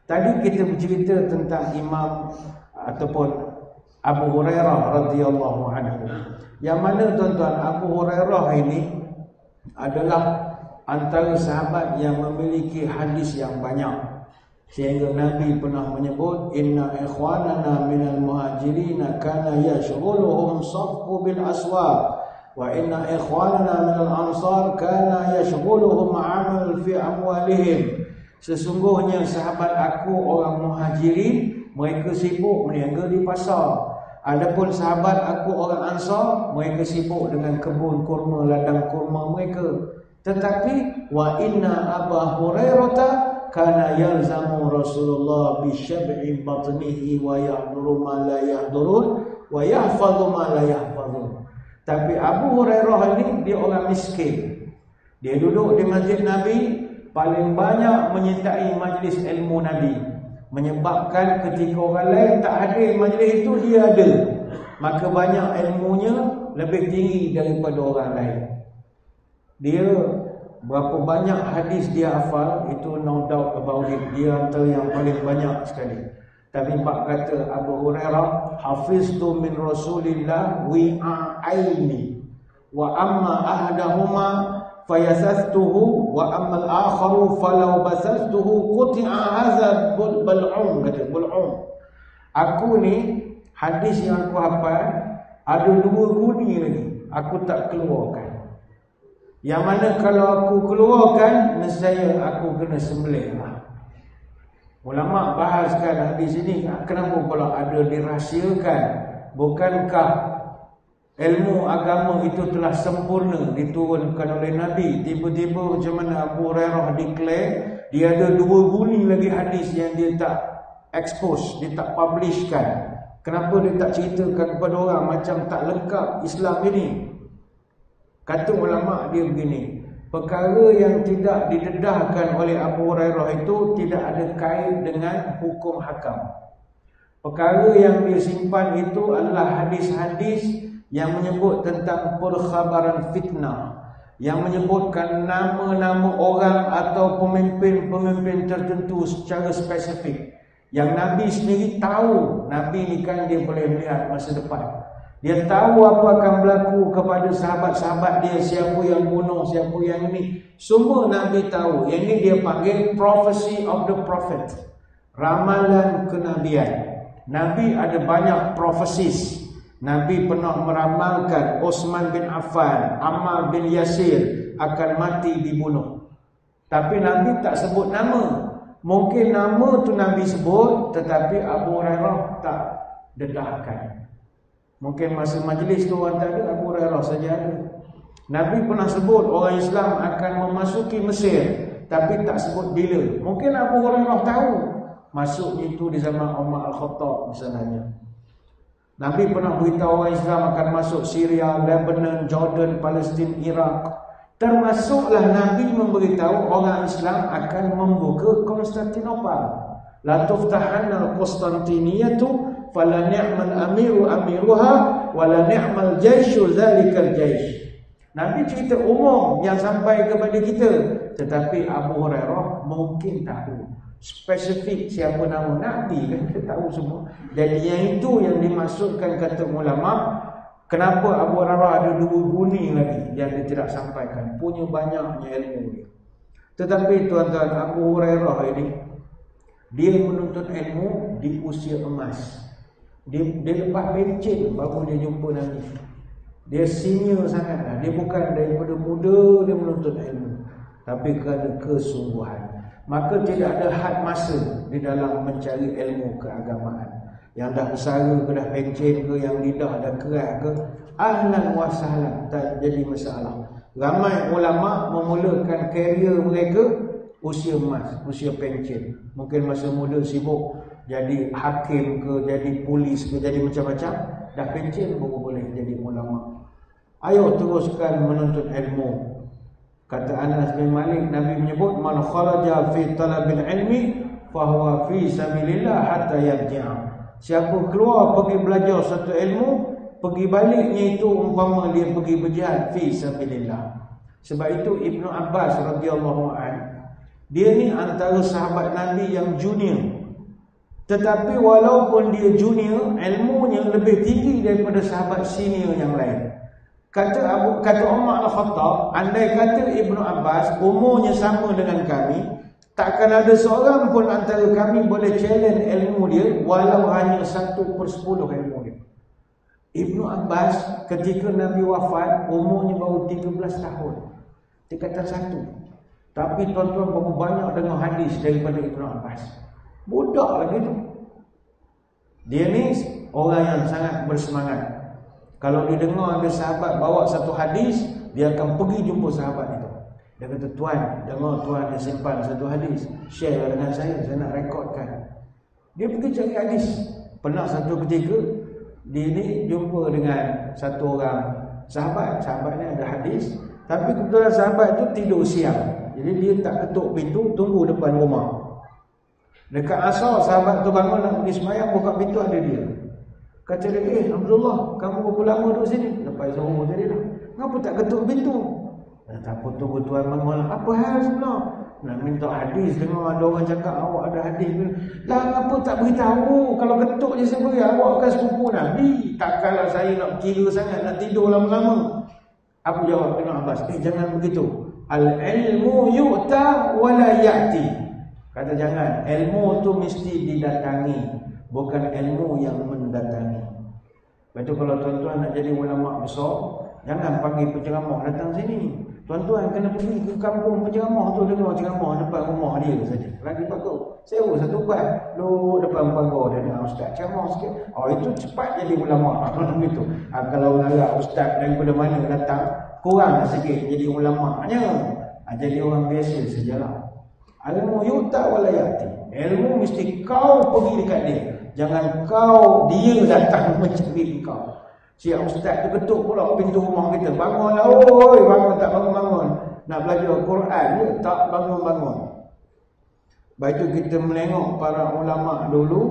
Tadi kita bercerita tentang Imam ataupun Abu Hurairah radhiyallahu anhu. Yang mana tuan-tuan, Abu Hurairah ini adalah antara sahabat yang memiliki hadis yang banyak. Sehingga Nabi pernah menyebut, inna ikhwanana minal muhajirin kana yashghuluhum saffu bil aswaq, wa inna ikhwanana minal ansar kana yashghuluhum amal fi amwalihim. Sesungguhnya sahabat aku orang muhajirin, mereka sibuk berniaga di pasar. Adapun sahabat aku orang ansar, mereka sibuk dengan kebun kurma, ladang kurma mereka. Tetapi wa inna Abu Hurairah kana yalzamu Rasulullah bi syab'i batnihi wa yahduru ma la yahdurun wa yahfazu ma la yahfazun. Tapi Abu Hurairah ini dia orang miskin. Dia duduk di masjid Nabi, paling banyak menyertai majlis ilmu Nabi, menyebabkan ketika orang lain tak hadir majlis itu, dia ada. Maka banyak ilmunya lebih tinggi daripada orang lain. Dia berapa banyak hadis dia hafal, itu no doubt about it, dia antara yang paling banyak sekali. Tapi bab kata Abu Hurairah, hafiztu min Rasulillah wi'aini wa amma ahdahuma fayasastuhu wa amma al-akharu falau basastuhu quti'a hadha bul'um. Kata bul'um, aku ni hadis yang aku hafal ada 2 guni lagi aku tak keluarkan. Yang mana kalau aku keluarkan, nescaya aku kena sembelih lah. Ulama bahaskan hadis ini, kenapa pula ada dirahsiakan? Bukankah ilmu agama itu telah sempurna diturunkan oleh Nabi? Tiba-tiba macam mana Abu Hurairah declare dia ada 2 guni lagi hadis yang dia tak expose, dia tak publishkan. Kenapa dia tak ceritakan kepada orang? Macam tak lengkap Islam ini. Kata ulama dia begini, perkara yang tidak didedahkan oleh Abu Hurairah itu tidak ada kait dengan hukum hakam. Perkara yang dia simpan itu adalah hadis-hadis yang menyebut tentang perkhabaran fitnah, yang menyebutkan nama-nama orang atau pemimpin-pemimpin tertentu secara spesifik, yang Nabi sendiri tahu. Nabi ni kan dia boleh melihat masa depan. Dia tahu apa akan berlaku kepada sahabat-sahabat dia, siapa yang bunuh, siapa yang ini. Semua Nabi tahu. Yang ini dia panggil prophecy of the prophet, ramalan kenabian. Nabi ada banyak prophecies. Nabi pernah meramalkan Utsman bin Affan, Ammar bin Yasir akan mati dibunuh. Tapi Nabi tak sebut nama. Mungkin nama tu Nabi sebut, tetapi Abu Hurairah tak dedahkan. Mungkin masa majlis tu orang tak ada, Abu Hurairah saja ada. Nabi pernah sebut orang Islam akan memasuki Mesir, tapi tak sebut bila. Mungkin Abu Hurairah tahu masuknya itu di zaman Umar Al-Khattab misalnya. Nabi pernah beritahu orang Islam akan masuk Syria, Lebanon, Jordan, Palestin, Iraq. Termasuklah Nabi memberitahu orang Islam akan membuka Konstantinopel. La tuftahanna al-Konstantiniyatu fala ni'mal amiru amiruha wala ni'mal jaishu zalikal jaish. Nabi cerita umum yang sampai kepada kita, tetapi Abu Hurairah mungkin tahu spesifik siapa nama Nabi, kan kita tahu semua. Jadi yang itu yang dimaksudkan kata ulama. Kenapa Abu Hurairah ada 2 guni lagi yang dia tidak sampaikan, punya banyaknya ilmu dia. Tetapi tuan-tuan, Abu Hurairah ini dia menuntut ilmu di usia emas. Dia lepas bencin baru dia jumpa Nabi. Dia senior sangat lah. Dia bukan daripada muda dia menuntut ilmu, tapi kerana kesungguhan. Maka tidak ada had masa di dalam mencari ilmu keagamaan. Yang dah bersara ke, dah pencen ke, yang lidah dah keras ke, ahlan wa sahlan, tak jadi masalah. Ramai ulama memulakan karier mereka usia emas, usia pencen. Mungkin masa muda sibuk jadi hakim ke, jadi polis ke, jadi macam-macam. Dah pencen baru boleh jadi ulama. Ayo teruskan menuntut ilmu. Kata Anas bin Malik, Nabi menyebut man kharaja fi talabil ilmi fahuwa fi sabilillah hatta yarji'a. Siapa keluar pergi belajar satu ilmu, pergi baliknya itu umpama dia pergi berjihad fi sabilillah. Sebab itu Ibnu Abbas radhiyallahu an, dia ni antara sahabat Nabi yang junior. Tetapi walaupun dia junior, ilmunya lebih tinggi daripada sahabat senior yang lain. Kata Umar Al-Khattab, andai kata Ibnu Abbas umurnya sama dengan kami, takkan ada seorang pun antara kami boleh challenge ilmu dia, walau hanya 1/10 ilmu dia. Ibnu Abbas ketika Nabi wafat, umurnya baru 13 tahun. Tingkatan 1. Tapi tuan-tuan berapa banyak dengar hadis daripada Ibnu Abbas. Budak lagi tu. Dia ni orang yang sangat bersemangat. Kalau dia dengar ada sahabat bawa satu hadis, dia akan pergi jumpa sahabat itu. Dia kata, tuan, dengar tuan dia simpan satu hadis, share dengan saya nak rekodkan. Dia pergi cari hadis. Pernah satu ketika dia ni jumpa dengan satu orang sahabat. Sahabatnya ada hadis, tapi kebetulan sahabat itu tidur siang. Jadi dia tak ketuk pintu, tunggu depan rumah. Dekat asar sahabat tu bangun nak pergi sembahyang, buka pintu ada dia. Kata dia, Abdullah, kamu berapa lama duduk sini? Lepas zuhur tadi dah. Kenapa tak ketuk pintu? Tak apa tunggu tuan bangun. Apa hal sebenar? Nak minta hadis, dengar ada orang cakap awak ada hadis. Lah kenapa tak beritahu? Kalau ketuk je saya beri, awak akan sepupu Nabi. Takkanlah saya nak kira sangat, nak tidur lama-lama. Apa jawab Ibn Abbas? Jangan begitu. Al-ilmu yu'ta wa la ya'ti. Kata jangan, ilmu tu mesti didatangi, bukan ilmu yang mendatangi. Lepas tu kalau tuan-tuan nak jadi ulama besar, jangan panggil penceramah datang sini. Tuan-tuan kena pergi ke kampung penceramah tu, dengar ceramah depan rumah dia saja. Lagi bagus. Sewa satu bas, duduk depan pagar dia, ustaz ceramah sikit. Oh itu cepat jadi ulama. Begitu. Kalau ngarak ustaz daripada mana datang, kurang sikit jadi ulamanya. Jadi orang biasa sajalah. Ilmu yuta wala yati. Ilmu mesti kau pergi dekat dia. Jangan kau dia datang mencari kau. Si ustaz tu ketuk pula pintu rumah kita. Bangunlah, oi, bangun tak bangun-bangun. Nak belajar Al-Quran dia tak bangun-bangun. Baju kita menengok para ulama dulu,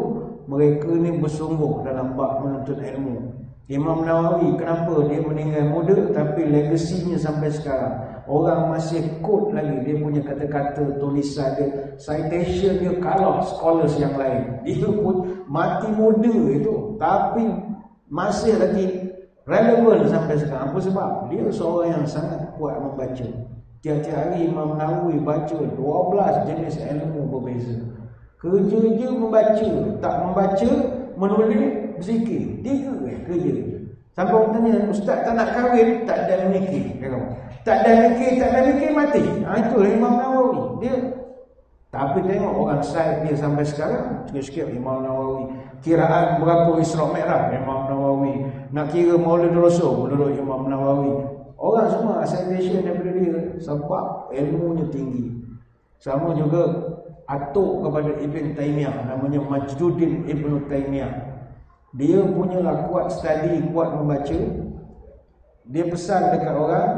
mereka ni bersungguh dalam bab menuntut ilmu. Imam Nawawi, kenapa dia meninggal muda tapi legasinya sampai sekarang orang masih quote lagi dia punya kata-kata, tulisan dia, citation dia kalah scholars yang lain. Dia pun mati muda itu tapi masih lagi relevan sampai sekarang. Apa sebab? Dia seorang yang sangat kuat membaca. Tiap-tiap hari Imam Nawawi baca 12 jenis ilmu berbeza. Kerja je membaca, tak membaca, menulis, berzikir. 3 kerja. Sampai orang tanya, ustaz tak nak kahwin, tak ada mikir. Tak ada mikir, mati. Itu Imam Nawawi. Dia. Tapi tengok orang side dia sampai sekarang, sikit-sikit Imam Nawawi. Kiraan berapa Isra Mi'raj, Imam Nawawi. Nak kira Maulid Rasul, menurut Imam Nawawi. Orang semua citation daripada dia sebab ilmunya tinggi. Sama juga atuk kepada Ibn Taymiyah, namanya Majduddin Ibn Taymiyah. Dia punyalah kuat study, kuat membaca. Dia pesan dekat orang,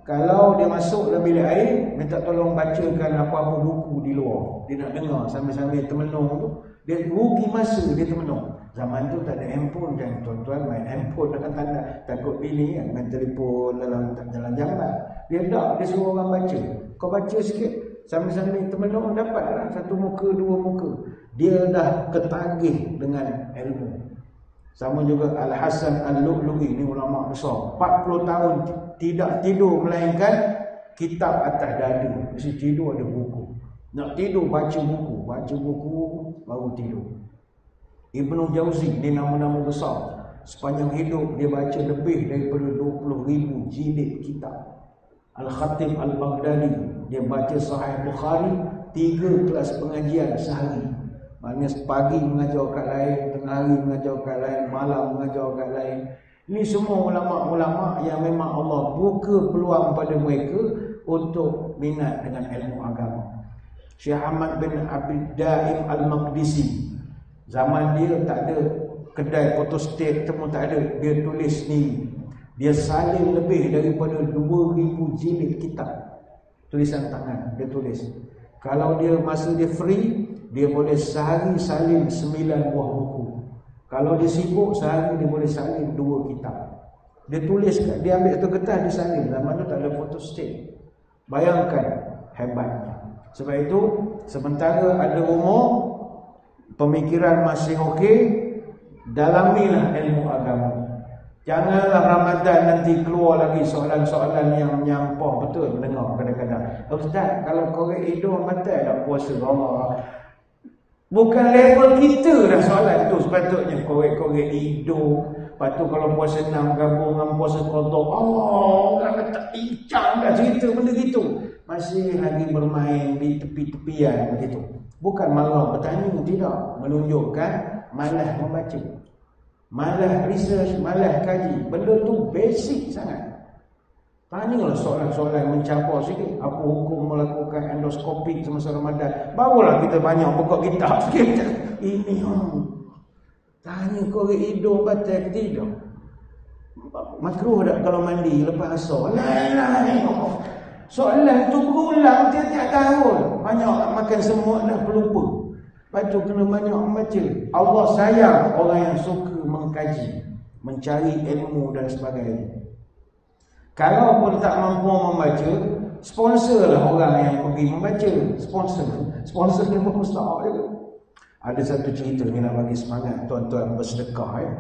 kalau dia masuk dalam bilik air, minta tolong bacakan apa-apa buku di luar. Dia nak dengar sambil-sambil termenung tu. Dia rugi masa dia termenung. Zaman tu tak ada handphone kan, tuan-tuan main handphone dengan tanda takut bini kan, main telefon dalam jalan-jalan. Dia tak, dia suruh orang baca. Kau baca sikit, sambil-sambil termenung dapatlah satu muka, 2 muka. Dia dah ketagih dengan ilmu. Sama juga Al-Hasan Al-Lu'lu'i, ni ulama besar. 40 tahun tidak tidur melainkan kitab atas dada. Mesti tidur ada buku. Nak tidur baca buku baru tidur. Ibnu Jauzi, dia nama-nama besar. Sepanjang hidup dia baca lebih daripada 20,000 jilid kitab. Al-Khatib Al-Baghdadi, dia baca Sahih Bukhari 3 kelas pengajian sehari. Maknanya pagi mengajar kat lain, tengah hari mengajar kat lain, malam mengajar kat lain. Ini semua ulama-ulama yang memang Allah buka peluang pada mereka untuk minat dengan ilmu agama. Syekh Ahmad bin Abid Daim Al-Maqdisi, zaman dia tak ada kedai photostat, semua tak ada. Dia tulis ni. Dia salin lebih daripada 2,000 jilid kitab. Tulisan tangan dia tulis. Kalau dia masa dia free, dia boleh sehari salin 9 buah buku. Kalau dia sibuk, sehari dia boleh salin 2 kitab. Dia tulis, dia ambil satu kertas, dia salin. Zaman tu tak ada photostat. Bayangkan hebatnya. Sebab itu, sementara ada umur, pemikiran masih okey, dalamilah ilmu agama. Janganlah Ramadan nanti keluar lagi soalan-soalan yang menyampah betul mendengar kadang-kadang. Ustaz, kalau korek hidung batal tak puasa Allah? Bukan level kita dah soalan tu. Sepatutnya korek-korek hidung. Lepas tu kalau puasa 6 gabung dengan puasa qada, Allah orang tak bincang dah cerita benda gitu. Masih lagi bermain di tepi-tepian begitu. Bukan malah bertanya, tidak. Menunjukkan malas membaca, malas research, malas kaji. Benda tu basic sangat. Tanyalah soalan-soalan mencampur sikit. Apa hukum melakukan endoskopi semasa Ramadan? Barulah kita banyak buka kitab sikit. Ini tanya korek hidung batal ke tidak? Makruh tak kalau mandi lepas asar? Lain-lain. Soalan tu berulang tiap-tiap tahun. Banyak makan semut dah pelupa. Lepas tu kena banyak membaca. Allah sayang orang yang suka mengkaji, mencari ilmu dan sebagainya. Kalau pun tak mampu membaca, sponsorlah orang yang pergi membaca. Sponsor dia pun besar juga. Ada satu cerita ni nak bagi semangat tuan-tuan bersedekah ya.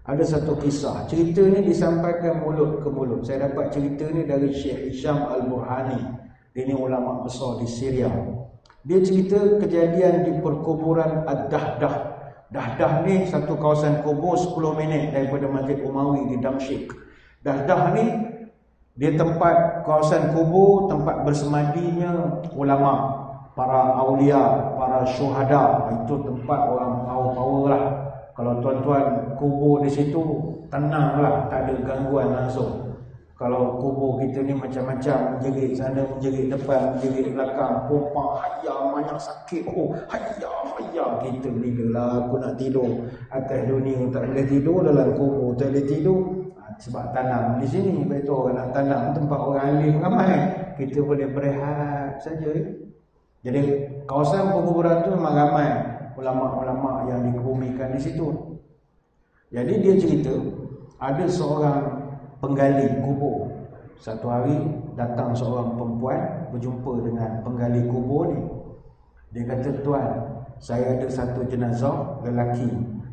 Ada satu kisah. Cerita ni disampaikan mulut ke mulut. Saya dapat cerita ni dari Syekh Hisham Al-Burhani. Dia ni ulama besar di Syria. Dia cerita kejadian di perkuburan Ad-Dahdah. Dahdah ni satu kawasan kubur 10 minit daripada Masjid Umawi di Damsyik. Dahdah ni dia tempat kawasan kubur, tempat bersemadinya ulama, para awliya, para syuhada. Itu tempat orang power-power lah. Kalau tuan-tuan kubur di situ, tenanglah, tak ada gangguan langsung. Kalau kubur kita ni macam-macam, menjerit sana, menjerit depan, menjerit belakang, pompa, hayya, banyak sakit, hayya, kita bila lah aku nak tidur atas dunia, tak boleh tidur dalam kubur, tak boleh tidur. sebab tanam di sini, betul orang nak tanam tempat orang alim ramai, kita boleh berehat saja. Jadi kawasan penguburan tu memang ramai ulama-ulama yang dikebumikan di situ. Jadi dia cerita ada seorang penggali kubur. Satu hari datang seorang perempuan berjumpa dengan penggali kubur ni. Dia kata, "Tuan, saya ada satu jenazah lelaki,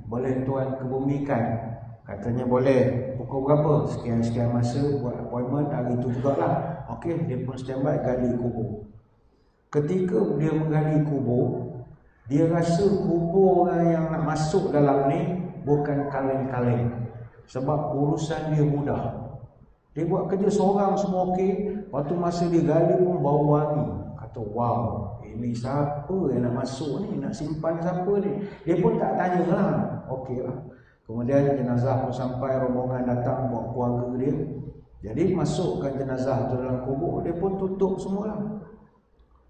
boleh tuan kebumikan?" Katanya boleh. Pukul berapa? Sekian-sekian masa, buat appointment hari tu jugalah. Okey, dia pun standby gali kubur. Ketika dia menggali kubur, dia rasa kubur orang yang nak masuk dalam ni bukan kaleng-kaleng. Sebab urusan dia mudah. Dia buat kerja seorang semua okey. Lepas tu masa dia gali pun bau wangi. Kata, wow, ini siapa yang nak masuk ni? Nak simpan siapa ni? Dia pun tak tanya lah. Okey lah. Kemudian jenazah pun sampai, rombongan datang bawa keluarga dia. Jadi masukkan jenazah tu dalam kubur, dia pun tutup semua lah.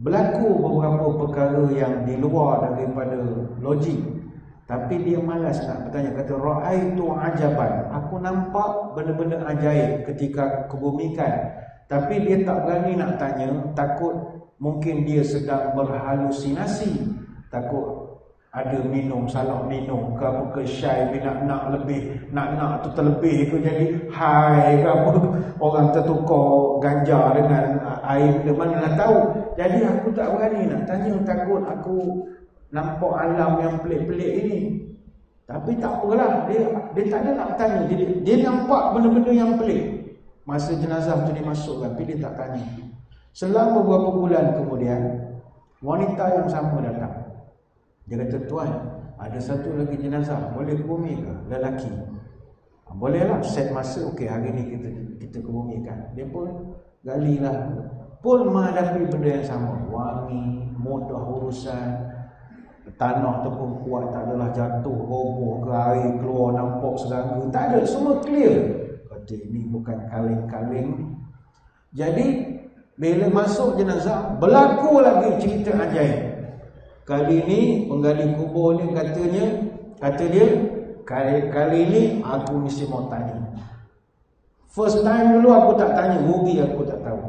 Berlaku beberapa perkara yang di luar daripada logik, tapi dia malas nak bertanya. Kata, "Ra'aitu ajaban." Aku nampak benda-benda ajaib ketika kebumikan. Tapi dia tak berani nak tanya, takut mungkin dia sedang berhalusinasi. Takut ada minum, salah minum ke apa ke, syai dia nak lebih, nak tu terlebih ke, jadi hai ke apa, orang tertukar ganja dengan air, dia mana nak tahu. Jadi aku tak berani nak tanya, takut aku nampak alam yang pelik-pelik ini. Tapi tak apalah, dia tak ada nak tanya. Dia nampak benda-benda yang pelik masa jenazah tu dimasukkan, tapi dia tak tanya. Selama beberapa bulan kemudian, wanita yang sama datang. Dia kata, "Tuan, ada satu lagi jenazah, boleh kebumi ke? Lelaki." "Bolehlah, set masa, okey, hari ni kita kebumikan." Dia pun galilah, pun menghadapi benda yang sama. Wangi, mudah urusan, tanah tu pun kuat, tak adalah jatuh, roboh ke, air keluar nampak serangga, tak ada, semua clear. Kata, ini bukan kaleng-kaleng. Jadi bila masuk jenazah, berlaku lagi cerita ajaib. Kali ni penggali kubur ni kata dia, kali ni aku mesti mau tanya. First time dulu aku tak tanya, rugi aku tak tahu.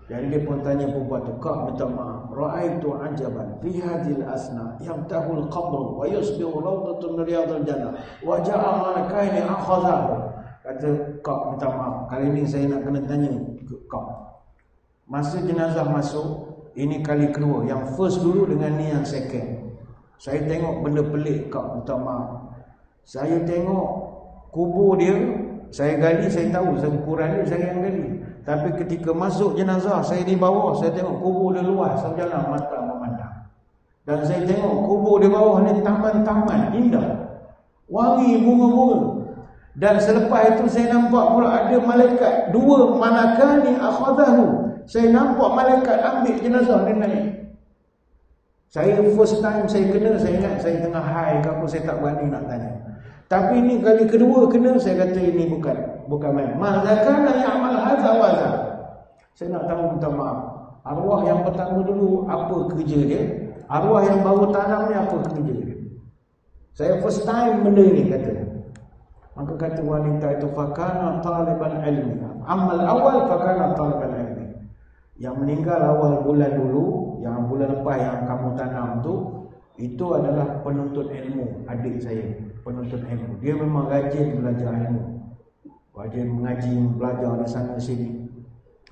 Jadi dia pun tanya perempuan tu, "Kak, minta maaf, ra'aitu ajaban fi hadhil asna yamtahul qabr wa yusbihu rawdatun min riyadil jannah wa ja'a malakaini akhadhahu." Kata, "Kak, minta maaf, kali ni saya nak kena tanya kak. Masa jenazah masuk, ini kali kedua. Yang first dulu dengan ni yang second. Saya tengok benda pelik, kak, minta maaf. Saya tengok kubur dia, saya gali, saya tahu ukuran dia, saya yang gali. Tapi ketika masuk jenazah, saya di bawah, saya tengok kubur dia luas, saya jalan mata memandang. Dan saya tengok kubur di bawah ni taman-taman indah, wangi bunga-bunga. Dan selepas itu saya nampak pula ada malaikat dua, manakani akhadahu. Saya nampak malaikat ambil jenazah dia naik. Saya first time saya kena, saya ingat saya tengah high ke apa, saya tak berani nak tanya. Tapi ini kali kedua kena, saya kata ini bukan main. Mazakana ya'mal hadza wa hadza. Saya nak tahu, minta maaf. Arwah yang pertama dulu apa kerja dia? Arwah yang baru tanam ni apa kerja dia? Saya first time benda ni, kata. Maka kata wanita itu, fakana taliban ilmi. Amal awal fakana taliban ilmi. Yang meninggal awal bulan dulu, yang bulan lepas yang kamu tanam tu, itu adalah penuntut ilmu, adik saya, penuntut ilmu. Dia memang rajin belajar ilmu, rajin mengaji, belajar di sana sini.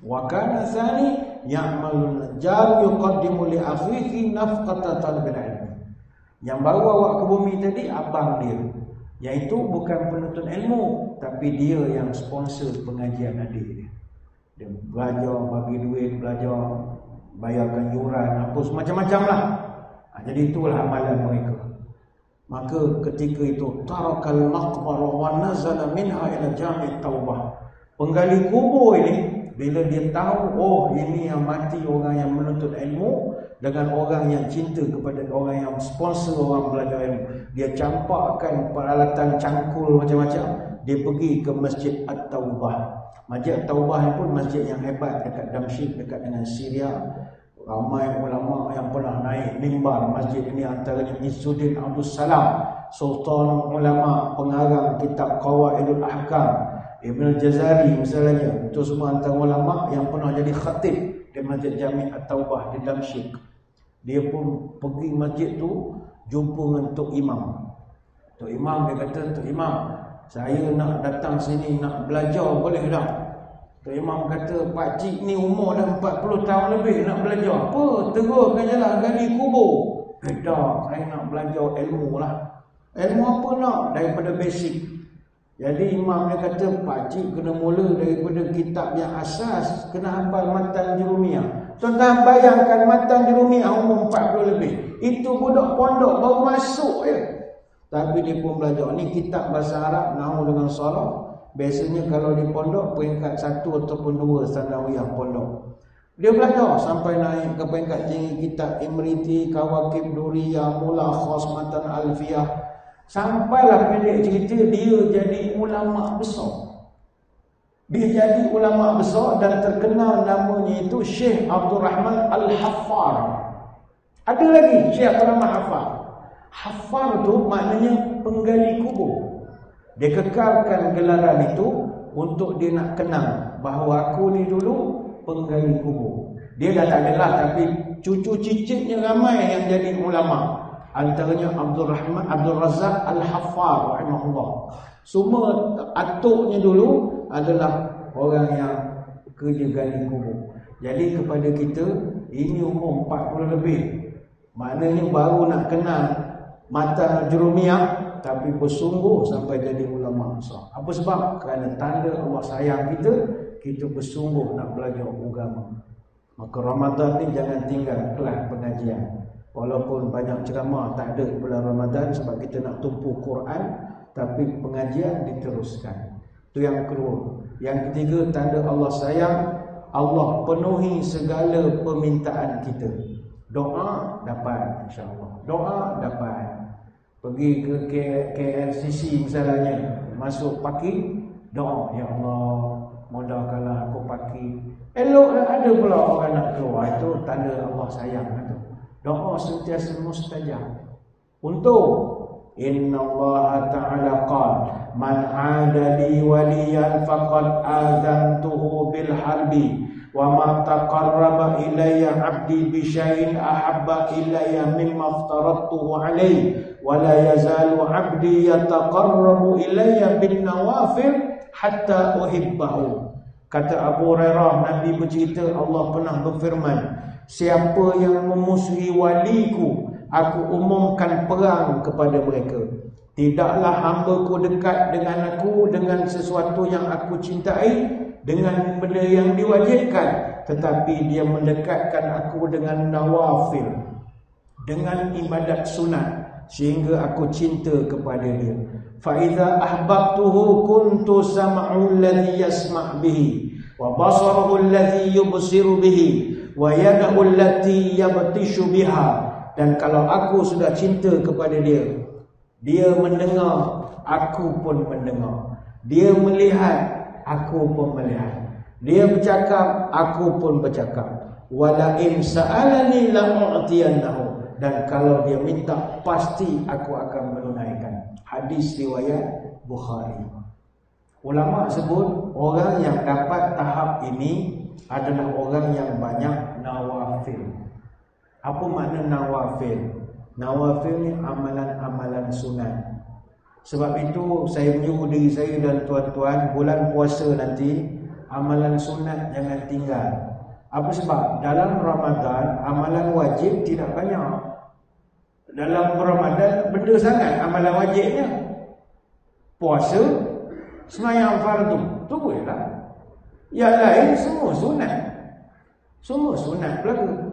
Wa kana tsani ya'malun jar yuqaddimu li akhihi nafqata talbil ilmi. Yang baru awak ke bumi tadi abang dia, iaitu bukan penuntut ilmu, tapi dia yang sponsor pengajian adik dia. Dia belajar, bagi duit, belajar, bayarkan yuran, apa semacam-macam lah. Jadi itulah amalan mereka. Maka ketika itu, tarakal maqbarah wa nazala minha ila jami' taubah. Penggali kubur ini, bila dia tahu, oh ini yang mati orang yang menuntut ilmu dengan orang yang cinta kepada orang yang sponsor orang belajar ilmu, dia campakkan peralatan cangkul macam-macam, dia pergi ke Masjid At-Taubah. Masjid At-Taubah ni pun masjid yang hebat dekat Damsyik, dekat dengan Syria. Ramai ulama yang pernah naik mimbar masjid ini, antaranya Izzuddin Abdus Salam, sultan ulama, pengarang kitab Qawaidul Ahkam. Ibn Jazari misalnya, itu semua antara ulama yang pernah jadi khatib di Masjid Jami' At-Taubah di Damsyik. Dia pun pergi masjid tu jumpa dengan Tok Imam. Tok Imam dia kata, Tok Imam, saya nak datang sini nak belajar, boleh tak? Tok Imam kata, Pak Cik ni umur dah 40 tahun lebih nak belajar. Apa? Teruskan je lah, gali kubur. Tak, saya nak belajar ilmu lah. Ilmu apa nak? Daripada basic. Jadi imam dia kata, Pak Cik kena mula daripada kitab yang asas, kena hafal matan jurumiyah. Tuan-tuan bayangkan matan jurumiyah umur 40 lebih. Itu budak pondok baru masuk je. Tapi dia pun belajar. Ni kitab bahasa Arab, nahwu dengan sharaf. Biasanya kalau di pondok peringkat 1 ataupun 2 sanawiyah pondok. Dia belajar sampai naik ke peringkat tinggi kitab Imriti, Kawakib Duriyah, Mulakhas, Matan Alfiyah. Sampailah pendek cerita dia jadi ulama besar. Dia jadi ulama besar dan terkenal namanya itu Syekh Abdul Rahman Al-Haffar. Ada lagi Syekh Abdul Rahman Al-Haffar. Haffar tu maknanya penggali kubur. Dia kekalkan gelaran itu untuk dia nak kenal bahawa aku ni dulu penggali kubur. Dia dah tak adalah, tapi cucu cicitnya ramai yang jadi ulama. Antaranya Abdul Razak Al-Haffar rahimahullah. Semua atuknya dulu adalah orang yang kerja gali kubur. Jadi kepada kita, ini umur 40 lebih, maknanya baru nak kenal matan jurumiyah, tapi bersungguh sampai jadi ulama besar. Apa sebab? Kerana tanda Allah sayang kita, kita bersungguh nak belajar agama. Maka Ramadan ni jangan tinggal kelas pengajian. Walaupun banyak ceramah tak ada bulan Ramadan sebab kita nak tumpu Quran, tapi pengajian diteruskan. Itu yang kedua. Yang ketiga, tanda Allah sayang, Allah penuhi segala permintaan kita. Doa dapat, insya-Allah. Doa dapat. Pergi ke KLCC misalnya, masuk parking, doa, ya Allah, mudahkanlah aku parking. Elok ada pula orang nak keluar, itu tanda Allah sayang tu. Doa sentiasa mustajab. Untuk Inna Allah Ta'ala qala man 'ada li waliyan faqad azantuhu bil harbi wa ma taqarraba ilayya 'abdi bi syai'in ahabba ilayya mimma aftaradtuhu alayhi wa la yazalu 'abdi yataqarrabu ilayya bin nawafil hatta uhibbahu. Kata Abu Hurairah, Nabi bercerita, Allah pernah berfirman, siapa yang memusuhi waliku, aku umumkan perang kepada mereka. Tidaklah hamba-Ku dekat dengan aku dengan sesuatu yang aku cintai, dengan benda yang diwajibkan, tetapi dia mendekatkan aku dengan nawafil, dengan ibadat sunat, sehingga aku cinta kepada dia. Fa idza ahbabtuhu kuntu sam'u alladhi yasma' bihi wa basaruhu alladhi yubsiru bihi wa yadahu allati yabtishu biha. Dan kalau aku sudah cinta kepada dia, dia mendengar, aku pun mendengar. Dia melihat, aku pun melihat. Dia bercakap, aku pun bercakap. Wala in sa'alani la'u'tiyannahu. Dan kalau dia minta, pasti aku akan menunaikan. Hadis riwayat Bukhari. Ulama sebut orang yang dapat tahap ini adalah orang yang banyak nawafil. Apa makna nawafil? Nawafil ni amalan-amalan sunat. Sebab itu saya menyuruh diri saya dan tuan-tuan, bulan puasa nanti amalan sunat jangan tinggal. Apa sebab? Dalam Ramadan amalan wajib tidak banyak. Dalam Ramadan benda sangat amalan wajibnya. Puasa, sembahyang fardu, tu bolehlah. Yang lain semua sunat. Semua sunat berlaku.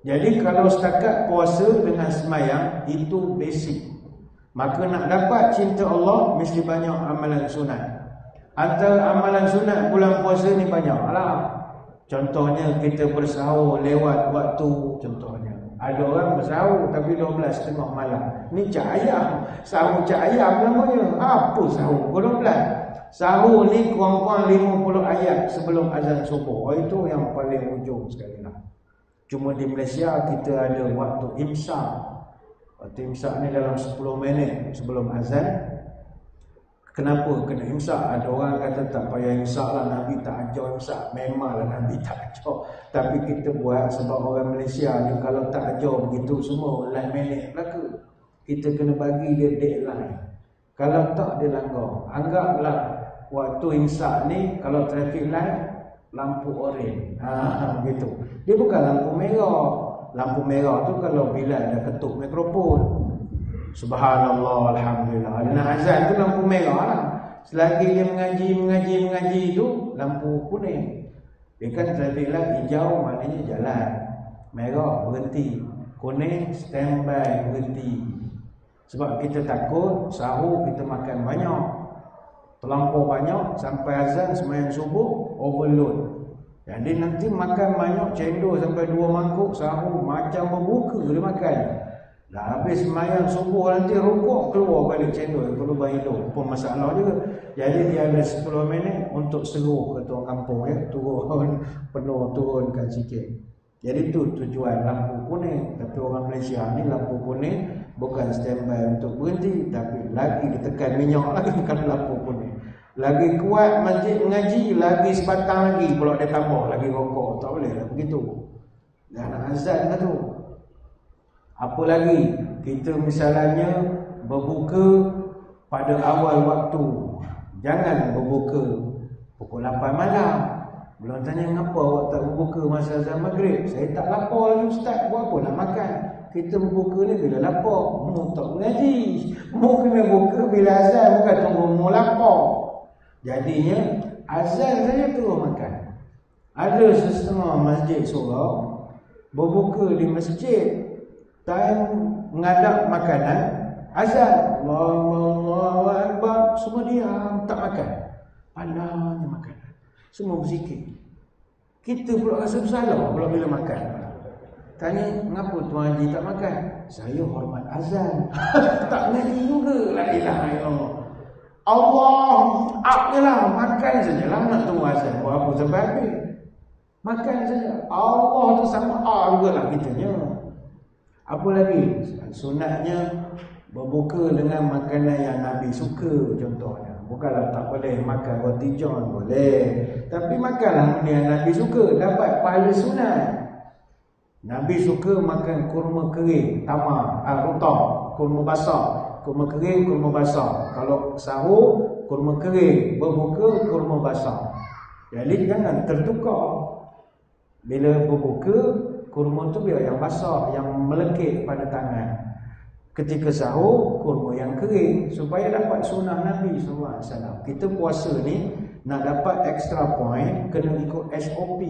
Jadi kalau setakat puasa dengan sembahyang itu basic. Maka nak dapat cinta Allah mesti banyak amalan sunat. Antara amalan sunat bulan puasa ni banyak lah. Contohnya kita bersahur lewat waktu, contohnya. Ada orang bersahur tapi 12.30 malam. Ni cak ayam. Sahur cak ayam namanya. Apa sahur? 12. Sahur ni kurang-kurang 50 ayat sebelum azan subuh. Itu yang paling ujung sekali lah. Cuma di Malaysia kita ada waktu imsak. Waktu imsak ni dalam 10 minit sebelum azan. Kenapa kena imsak? Ada orang kata tak payah imsak lah, Nabi tak ajar imsak. Memanglah Nabi tak ajar, tapi kita buat sebab orang Malaysia ni kalau tak ajar begitu semua last minute berlaku. Kita kena bagi dia deadline. Kalau tak dia langgar. Anggaplah waktu imsak ni kalau traffic light lampu oren, gitu. Dia bukan lampu merah. Lampu merah tu kalau Bilal dah ketuk mikrofon, subhanallah, alhamdulillah, nak azan tu lampu merah lah. Selagi dia mengaji tu lampu kuning. Dia kan traffic light hijau maknanya jalan, merah berhenti, kuning standby berhenti. Sebab kita takut sahur kita makan banyak, terlampau banyak sampai azan sembahyang subuh overload. Jadi nanti makan banyak cendol sampai 2 mangkuk sahur macam berbuka dia makan. Dah habis sembahyang subuh nanti rukuk keluar balik cendol, perlu berhidup pun masalah juga. Jadi dia ada 10 minit untuk seluruh kata orang kampung turun penuh, turunkan sikit. Jadi tu tujuan lampu kuning. Tapi orang Malaysia ni lampu kuning bukan standby untuk berhenti, tapi lagi ditekan minyak lagi bukan lampu kuning. Lagi kuat masjid mengaji, lagi sebatang lagi pula dia tambah lagi rokok. Tak boleh lah begitu. Dah nak azan lah tu. Apa lagi? Kita misalnya berbuka pada awal waktu. Jangan berbuka pukul 8 malam. Belum tanya mengapa awak tak berbuka masa azan maghrib. Saya tak lapar lagi ustaz, buat apa nak makan? Kita berbuka ni bila lapar. Mu tak mengaji. Mu kena buka bila azan, bukan tunggu mu lapar. Jadinya azan saja terus makan. Ada setengah masjid surau berbuka di masjid, time mengadap makanan, azan Allahu Akbar, semua diam tak makan. Pandangnya makanan, semua berzikir. Kita pula rasa bersalah pula bila makan. Tanya, kenapa Tuan Haji tak makan? Saya hormat azan. Tak ngaji juga. La ilaha illallah. Allah akhilah, makan sajalah, nak tunggu azan buat apa sampai habis. Makan saja. Allah tu sama juga lah kitanya. Apa lagi? Sunatnya berbuka dengan makanan yang Nabi suka contohnya. Bukanlah tak boleh makan roti john, boleh. Tapi makanlah benda yang Nabi suka, dapat pahala sunat. Nabi suka makan kurma kering, tamar, rutah, kurma basah. Kurma kering, kurma basah. Kalau sahur, kurma kering. Berbuka, kurma basah. Jadi jangan tertukar. Bila berbuka, kurma tu biar yang basah, yang melekit pada tangan. Ketika sahur, kurma yang kering. Supaya dapat sunnah Nabi SAW. Kita puasa ni, nak dapat extra point, kena ikut SOP.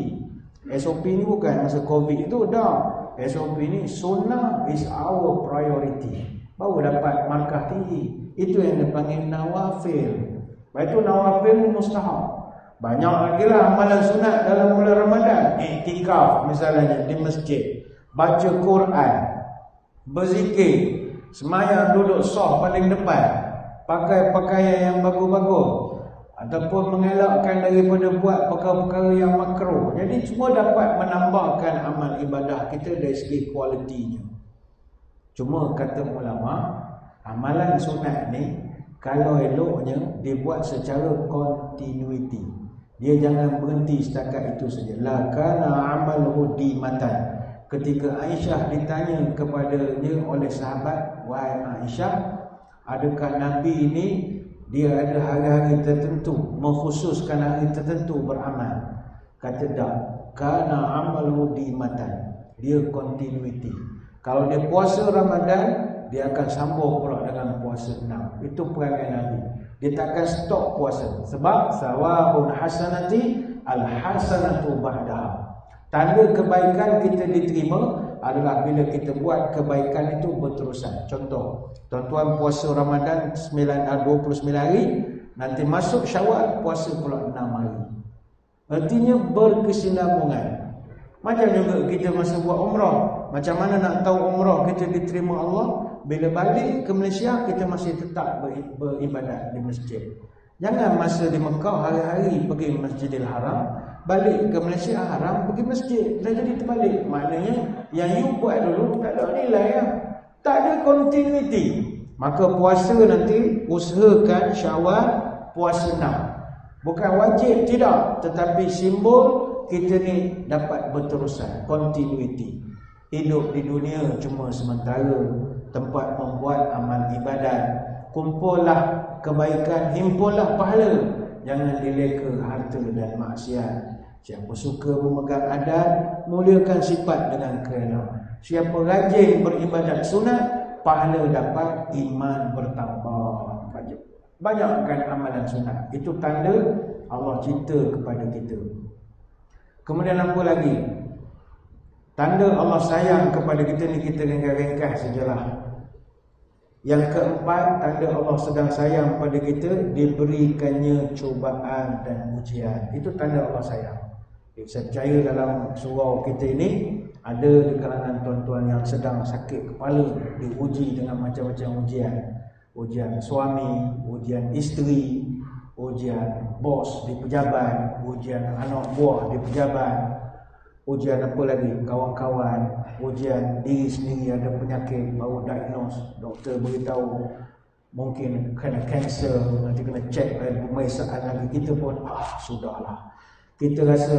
SOP ni bukan masa COVID itu dah. SOP ni sunnah is our priority. Baru dapat markah tinggi. Itu yang dipanggil nawafil. Lepas itu nawafil ni mustahab. Banyak lagi lah amalan sunat dalam bulan Ramadan. Iktikaf misalnya di masjid, baca Quran, berzikir, semayang duduk saf paling depan, pakai pakaian yang bagus-bagus, ataupun mengelakkan daripada buat perkara-perkara yang makruh. Jadi semua dapat menambahkan amal ibadah kita dari segi kualitinya. Cuma kata ulama, amalan sunat ni kalau eloknya dibuat secara continuity. Dia jangan berhenti setakat itu saja. La kana amaluhu dimatan. Ketika Aisyah ditanya kepadanya oleh sahabat, wahai Aisyah, adakah Nabi ini dia ada hari-hari tertentu, mengkhususkan hari tertentu beramal? Kata tak. Kana amaluhu dimatan. Dia continuity. Kalau dia puasa Ramadan, dia akan sambung pula dengan puasa 6. Itu perangai Nabi. Dia takkan stop puasa. Sebab sawabun hasanati al-hasanatu ba'daha. Tanda kebaikan kita diterima adalah bila kita buat kebaikan itu berterusan. Contoh, tuan-tuan puasa Ramadan 29 hari, nanti masuk Syawal puasa pula 6 hari. Artinya berkesinambungan. Macam juga kita masa buat umrah. Macam mana nak tahu umrah kita diterima Allah? Bila balik ke Malaysia, kita masih tetap beribadat di masjid. Jangan masa di Mekah hari-hari pergi Masjidil Haram, balik ke Malaysia haram pergi masjid. Dah jadi terbalik. Maknanya yang you buat dulu tak ada nilai lah. Tak ada continuity. Maka puasa nanti usahakan Syawal puasa 6. Bukan wajib, tidak, tetapi simbol kita ni dapat berterusan, continuity. Hidup di dunia cuma sementara, tempat membuat amal ibadat. Kumpullah kebaikan, himpunlah pahala, jangan dileka harta dan maksiat. Siapa suka memegang adat, muliakan sifat dengan kerana. Siapa rajin beribadat sunat, pahala dapat, iman bertambah. Banyakkan amalan sunat. Itu tanda Allah cinta kepada kita. Kemudian apa lagi? Tanda Allah sayang kepada kita ni, kita ringkas sajalah. Yang keempat, tanda Allah sedang sayang pada kita, diberikannya cubaan dan ujian. Itu tanda Allah sayang. Saya percaya dalam surau kita ini ada di kalangan tuan-tuan yang sedang sakit kepala, diuji dengan macam-macam ujian. Ujian suami, ujian isteri, ujian bos di pejabat, ujian anak buah di pejabat, ujian apa lagi, kawan-kawan, ujian diri sendiri ada penyakit, baru diagnose, doktor beritahu mungkin kena kanser, nanti kena cek pemeriksaan lagi. Kita pun sudahlah, kita rasa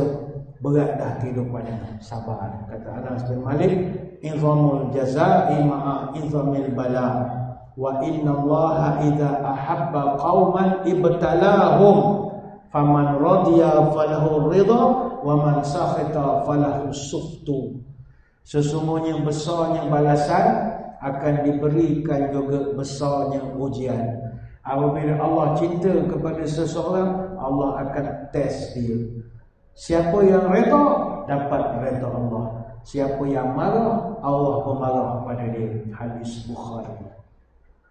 berat dah kehidupan ini, sabar. Kata Anas bin Malik, izamul jazaa'i ma'a izamil bala, wa inna Allaha idza ahabba qauman ibtalahum, faman radiya falahu ridha wa man sakhita falahu suftu. Sesungguhnya besarnya balasan akan diberikan juga besarnya ujian. Apabila Allah cinta kepada seseorang, Allah akan tes dia. Siapa yang redha dapat redha Allah. Siapa yang marah, Allah pemarah pada dia. Hadis Bukhari.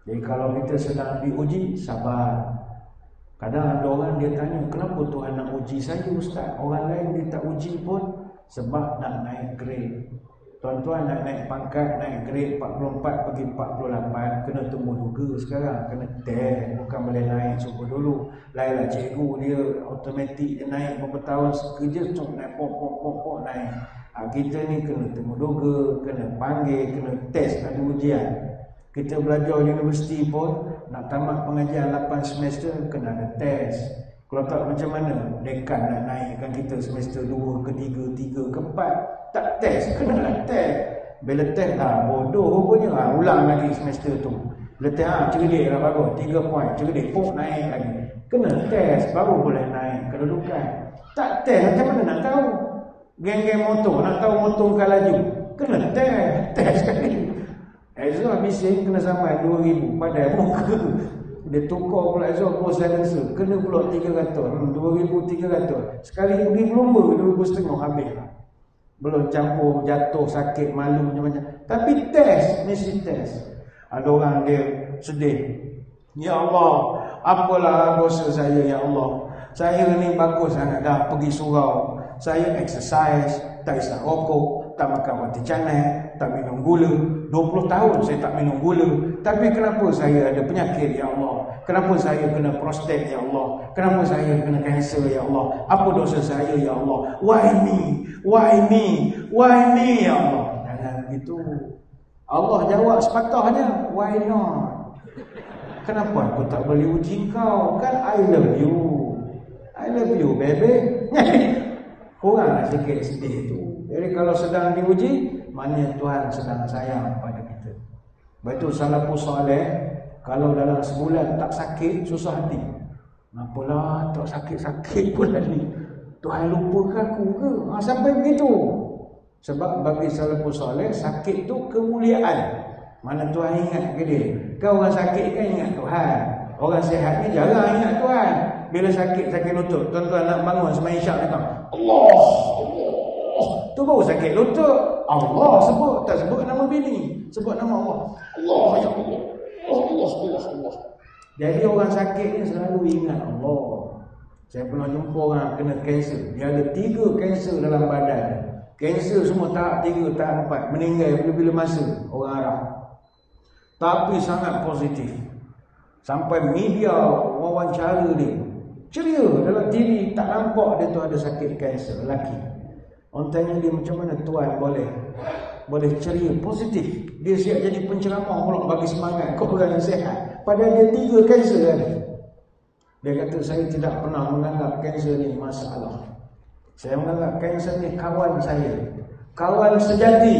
Jadi kalau kita sedang diuji, sabar. Kadang ada orang dia tanya, kenapa Tuhan nak uji saya Ustaz? Orang lain dia tak uji pun sebab nak naik grade. Tuan-tuan nak naik pangkat, naik grade 44 pergi 48, kena temu juga sekarang, kena test, bukan boleh naik cuba dulu. Lainlah cikgu dia automatik dia naik beberapa tahun kerja cuma naik pok naik. Kita ni kena temu duga, kena panggil, kena test, ada ujian. Kita belajar di universiti pun nak tamat pengajian 8 semester kena ada test. Kalau tak macam mana? Dekan nak naikkan kita semester 2 ke 3, 3 ke 4, tak test, kena lah test. Bila test bodoh rupanya, ulang lagi semester tu. Bila test cerdik lah bagus, 3 poin, cerdik pun naik lagi. Kena test baru boleh naik kedudukan. Tak test macam mana nak tahu? Geng-geng motor nak tahu motor kan laju, kena test sekali. Exhaust bising kena sampai 2000 padahal muka. Dia tukar pula exhaust bos silencer, kena pula 300, 2300. Sekali pergi berlumba 2,500 habis lah. Belum campur jatuh, sakit, malu macam-macam. Tapi test, mesti test. Ada orang dia sedih, ya Allah, apalah dosa saya ya Allah. Saya ni bagus sangat dah pergi surau. Saya exercise, tak isap rokok, tak makan roti canai, tak minum gula. 20 tahun saya tak minum gula. Tapi kenapa saya ada penyakit ya Allah? Kenapa saya kena prostat ya Allah? Kenapa saya kena kanser ya Allah? Apa dosa saya ya Allah? Why me? Why me? Why me ya Allah? Jangan begitu. Allah jawab sepatahnya, why not? Kenapa aku tak boleh uji kau? Kan I love you. I love you baby. Kuranglah sikit sedih tu. Jadi kalau sedang diuji, maknanya Tuhan sedang sayang pada kita. Betul salafus saleh, kalau dalam sebulan tak sakit, susah hati. Nampalah tak sakit-sakit pula ni. Tuhan lupa aku ke? Sampai begitu. Sebab bagi salafus saleh, sakit tu kemuliaan. Mana Tuhan ingat ke dia? Kau orang sakit kan ingat Tuhan. Orang sihat ni jarang ingat Tuhan. Bila sakit lutut, tuan-tuan nak bangun sembahyang isyak ni kan, Allah. Tu baru sakit lutut. Allah sebut, tak sebut nama bini, sebut nama Allah. Allah ya Allah. Allah. Jadi orang sakit ni selalu ingat Allah. Saya pernah jumpa orang kena kanser. Dia ada 3 kanser dalam badan. Kanser semua tahap 3, tahap 4, meninggal bila-bila masa orang Arab. Tapi sangat positif. Sampai media wawancara dia, ceria dalam TV, tak nampak dia tu ada sakit kanser, lelaki. Orang tanya dia, macam mana Tuhan boleh boleh ceria, positif. Dia siap jadi penceramah pula bagi semangat kau orang yang sihat. Padahal dia 3 kanser kan. Dia kata saya tidak pernah menganggap kanser ni masalah. Saya menganggap kanser ni kawan saya, kawan sejati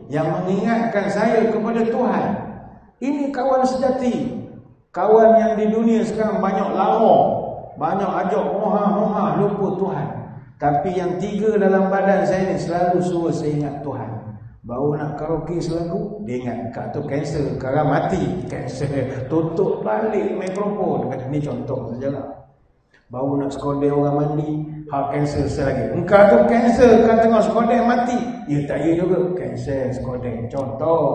yang mengingatkan saya kepada Tuhan. Ini kawan sejati. Kawan yang di dunia sekarang banyak lara, banyak ajak moha-moha lupa Tuhan. Tapi yang 3 dalam badan saya ni selalu suruh saya ingat Tuhan. Baru nak karaoke selagu, dia ingat kat tu kanser, sekarang mati kanser. Tutup balik mikrofon. Kata ni contoh sajalah. Baru nak sekolah orang mandi, hak kanser selagi. Engkau tu kanser, kau tengok sekolah mati. Ya tak ya juga, kanser sekolah. Contoh.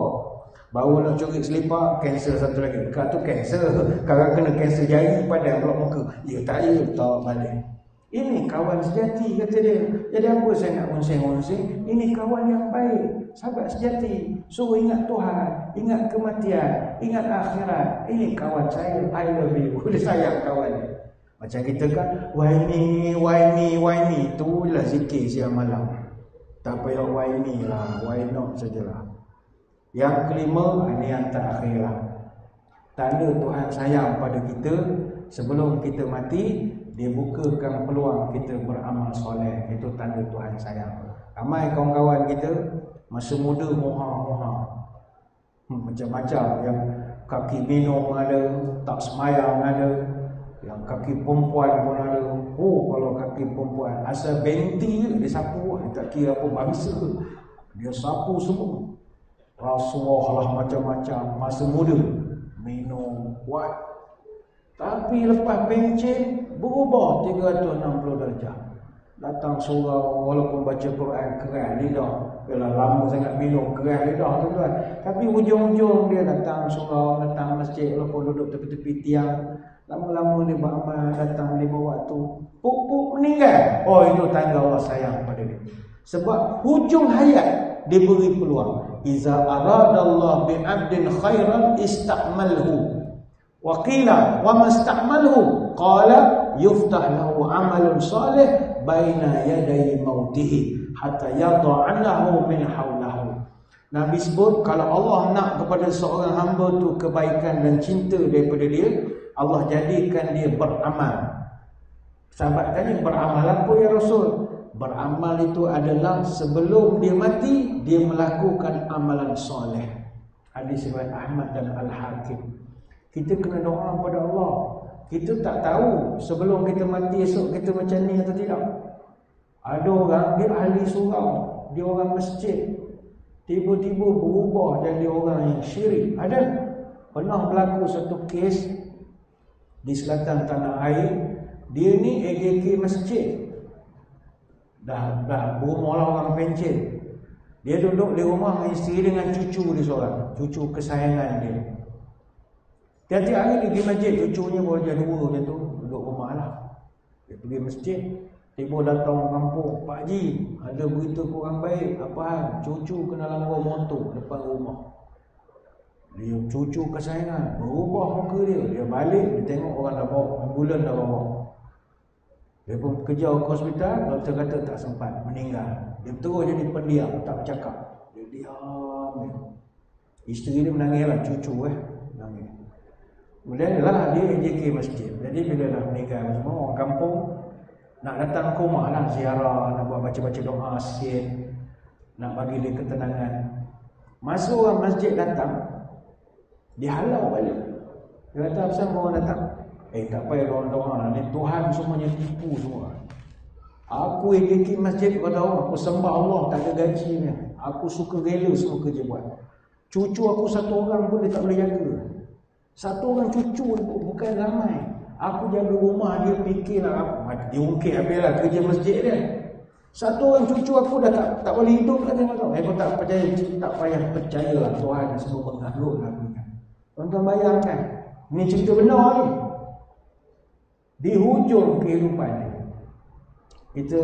Baru nak curi selipar, kanser satu lagi. Engkau tu kanser, sekarang kena kanser jari pada blok muka. Ya tak ya, tak balik. Ini kawan sejati, kata dia. Jadi apa saya nak onseng-onseng? Ini kawan yang baik, sahabat sejati. Suruh ingat Tuhan, ingat kematian, ingat akhirat. Ini kawan saya, I love you. Dia sayang kawan dia. Macam kita kan, why me, why me, why me. Itulah zikir siang malam. Tak payah why me lah, why not sajalah. Yang kelima, ini yang terakhir lah. Tanda Tuhan sayang pada kita, sebelum kita mati, dia bukakan peluang kita beramal soleh. Itu tanda Tuhan sayang. Ramai kawan-kawan kita masa muda moha-moha, macam-macam. Yang kaki minum ada, tak semayang ada, yang kaki perempuan pun ada. Oh, kalau kaki perempuan asal benti je dia sapu, dia tak kira apa bangsa, dia sapu semua. Rasuah lah macam-macam. Masa muda minum kuat, tapi lepas pencen berubah 360 darjah. Datang surau, walaupun baca Quran keras lidah, bila lama sangat minum keras lidah tuan-tuan. Tapi ujung-ujung dia datang surau, datang masjid, walaupun duduk tepi-tepi tiang, lama-lama dia beramal, datang 5 waktu, puk-puk meninggal. Oh, itu tanda Allah sayang pada dia. Sebab hujung hayat dia beri peluang. Iza aradallahu bi'abdin khairan ista'malhu. Wa qila wa masta'malhu qala yuftah lahu amalun salih baina yaday mautihi hatta yadha'anahu min hawlahu. Nabi sebut kalau Allah nak kepada seorang hamba tu kebaikan dan cinta daripada dia, Allah jadikan dia beramal. Sahabat tanya, beramal apa ya Rasul? Beramal itu adalah sebelum dia mati, dia melakukan amalan soleh. Hadis riwayat Ahmad dan Al-Hakim. Kita kena doa kepada Allah. Kita tak tahu sebelum kita mati esok kita macam ni atau tidak. Ada orang dia ahli surau, dia orang masjid, tiba-tiba berubah jadi orang yang syirik. Ada. Pernah berlaku satu kes di selatan tanah air. Dia ni AGK masjid. Dah berumah lah orang pencen. Dia duduk di rumah dengan isteri dengan cucu dia seorang, cucu kesayangan dia. Tiap-tiap hari dia pergi masjid, cucunya baru dia 2 macam tu, duduk rumah lah. Dia pergi masjid, tiba datang orang kampung, Pak Haji, ada berita kurang baik. Apa hal? Cucu kena langgar motor depan rumah. Dia cucu kesayangan, berubah muka dia. Dia balik, dia tengok orang dah bawa, ambulan dah bawa. Dia pun kejar ke hospital, doktor kata tak sempat, meninggal. Dia terus jadi pendiam, tak bercakap. Dia diam. Isteri dia menangis lah, cucu menangis. Kemudian lah dia AJK masjid. Jadi bila dah meninggal semua, orang kampung nak datang ke rumah lah, ziarah, nak buat baca-baca doa sikit, nak bagi dia ketenangan. Masa orang masjid datang, dihalau balik. Dia kata, apasal orang datang? Tak payah doa-doa, ni Tuhan semuanya tipu semua. Aku AJK masjid, kata orang, aku sembah Allah, tak ada gaji ni. Aku suka rela semua kerja buat. Cucu aku 1 orang pun dia tak boleh jaga. 1 orang cucu bukan ramai. Aku jaga rumah dia, fikirlah dia ungkit habislah kerja masjid dia. 1 orang cucu aku dah tak boleh hidup kan, tengok tahu. Aku tak percaya, tak payah percayalah Tuhan semua mengatur aku kan. Tuan-tuan bayangkan, ni cerita benar ni. Di hujung kehidupan ni, kita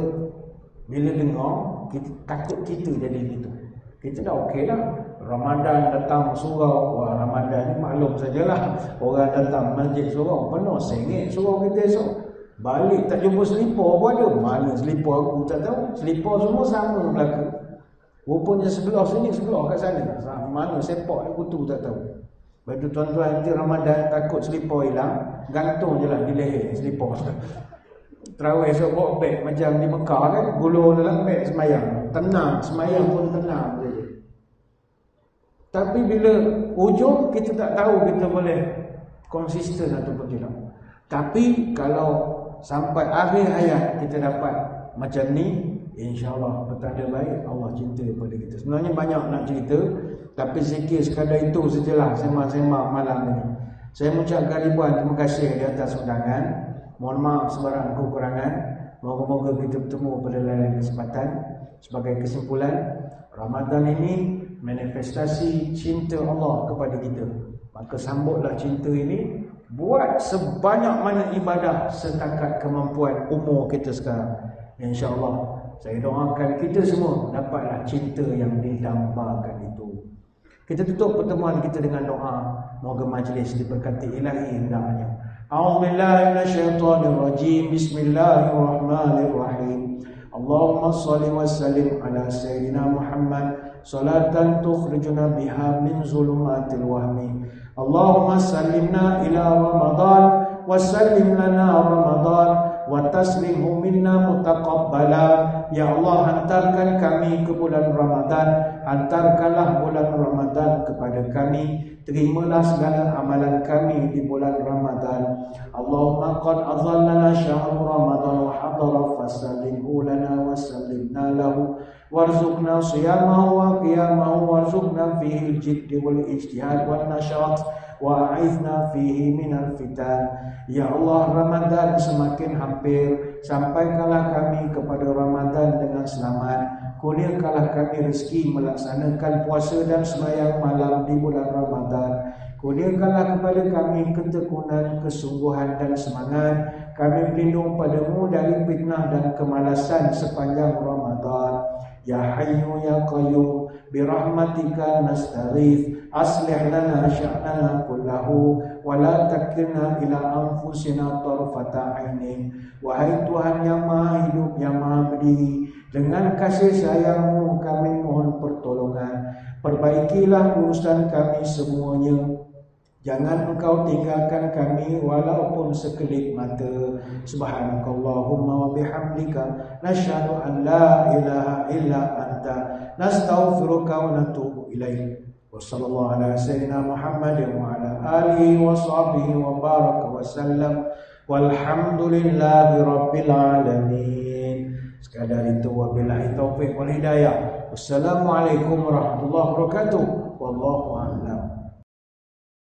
bila dengar, kita takut kita jadi gitu. Kita dah okey lah. Ramadan datang surau, wah Ramadan ni maklum sajalah. Orang datang masjid surau, penuh sengit surau kita esok. Balik tak jumpa selipar pun ada. Mana selipar aku tak tahu. Selipar semua sama berlaku. Rupanya sebelah sini, sebelah kat sana. Mana sepak ni kutu tak tahu. Lepas tu tuan-tuan nanti Ramadan takut selipar hilang, gantung je lah di leher selipar. Terawih esok bawa beg macam di Mekah kan, gulung dalam beg semayang. Tenang, semayang pun tenang saja. Tapi bila hujung kita tak tahu kita boleh konsisten ataupun tidak. Tapi kalau sampai akhir hayat kita dapat macam ni, insya-Allah petanda baik, Allah cinta kepada kita. Sebenarnya banyak nak cerita, tapi sikit sekadar itu sajalah sembang-sembang malam ini. Saya mengucapkan ribuan terima kasih di atas undangan. Mohon maaf sebarang kekurangan. Moga-moga kita bertemu pada lain kesempatan. Sebagai kesimpulan, Ramadan ini manifestasi cinta Allah kepada kita. Maka sambutlah cinta ini, buat sebanyak mana ibadah setakat kemampuan umur kita sekarang. InsyaAllah saya doakan kita semua dapatlah cinta yang didambakan itu. Kita tutup pertemuan kita dengan doa. Moga majlis diberkati ilahi hendaknya. A'udzubillahi minasyaitonirrajim. Bismillahirrahmanirrahim. Allahumma salli wa sallim ala sayyidina Muhammad salatan tukhrijuna biha min zulumatil wahmi. Allahumma sallimna ila Ramadan wa sallim lana Ramadan wa taslimhu minna mutaqabbala. Ya Allah, hantarkan kami ke bulan Ramadan, hantarkanlah bulan Ramadan kepada kami, terimalah segala amalan kami di bulan Ramadan. Allahumma qad azallana syahrul Ramadan wa hadara fasallimhu lana wa sallimna lahu warzuqna siyamahu wa qiyamahu warzuqna fihi al-jidd wal ijtihad wal nashat wa a'idna fihi minal fitan. Ya Allah, Ramadan semakin hampir, sampaikanlah kami kepada Ramadan dengan selamat. Kurniakanlah kami rezeki melaksanakan puasa dan sembahyang malam di bulan Ramadan. Kurniakanlah kepada kami ketekunan, kesungguhan dan semangat. Kami berlindung padamu dari fitnah dan kemalasan sepanjang Ramadan. Ya Hayyu Ya Qayyum, birahmatika nastaghith, aslih lana sya'nana kullahu wa la takilna ila anfusina tarfata ainin. Wahai Tuhan yang Maha Hidup, yang Maha Berdiri, dengan kasih sayang-Mu kami mohon pertolongan. Perbaikilah urusan kami semuanya. Jangan Engkau tinggalkan kami walaupun sekelip mata. Subhanakallahumma wa bihamdika nasyhadu an la ilaha illa anta nastaghfiruka wa natubu ilaik. Wassallallahu ala sayyidina Muhammadin wa ala alihi wa sahbihi wa baraka wa sallam. Walhamdulillahi rabbil alamin. Sekadar itu, wabillahi taufiq wal hidayah. Wassalamualaikum warahmatullahi wabarakatuh. Wallahu a'lam.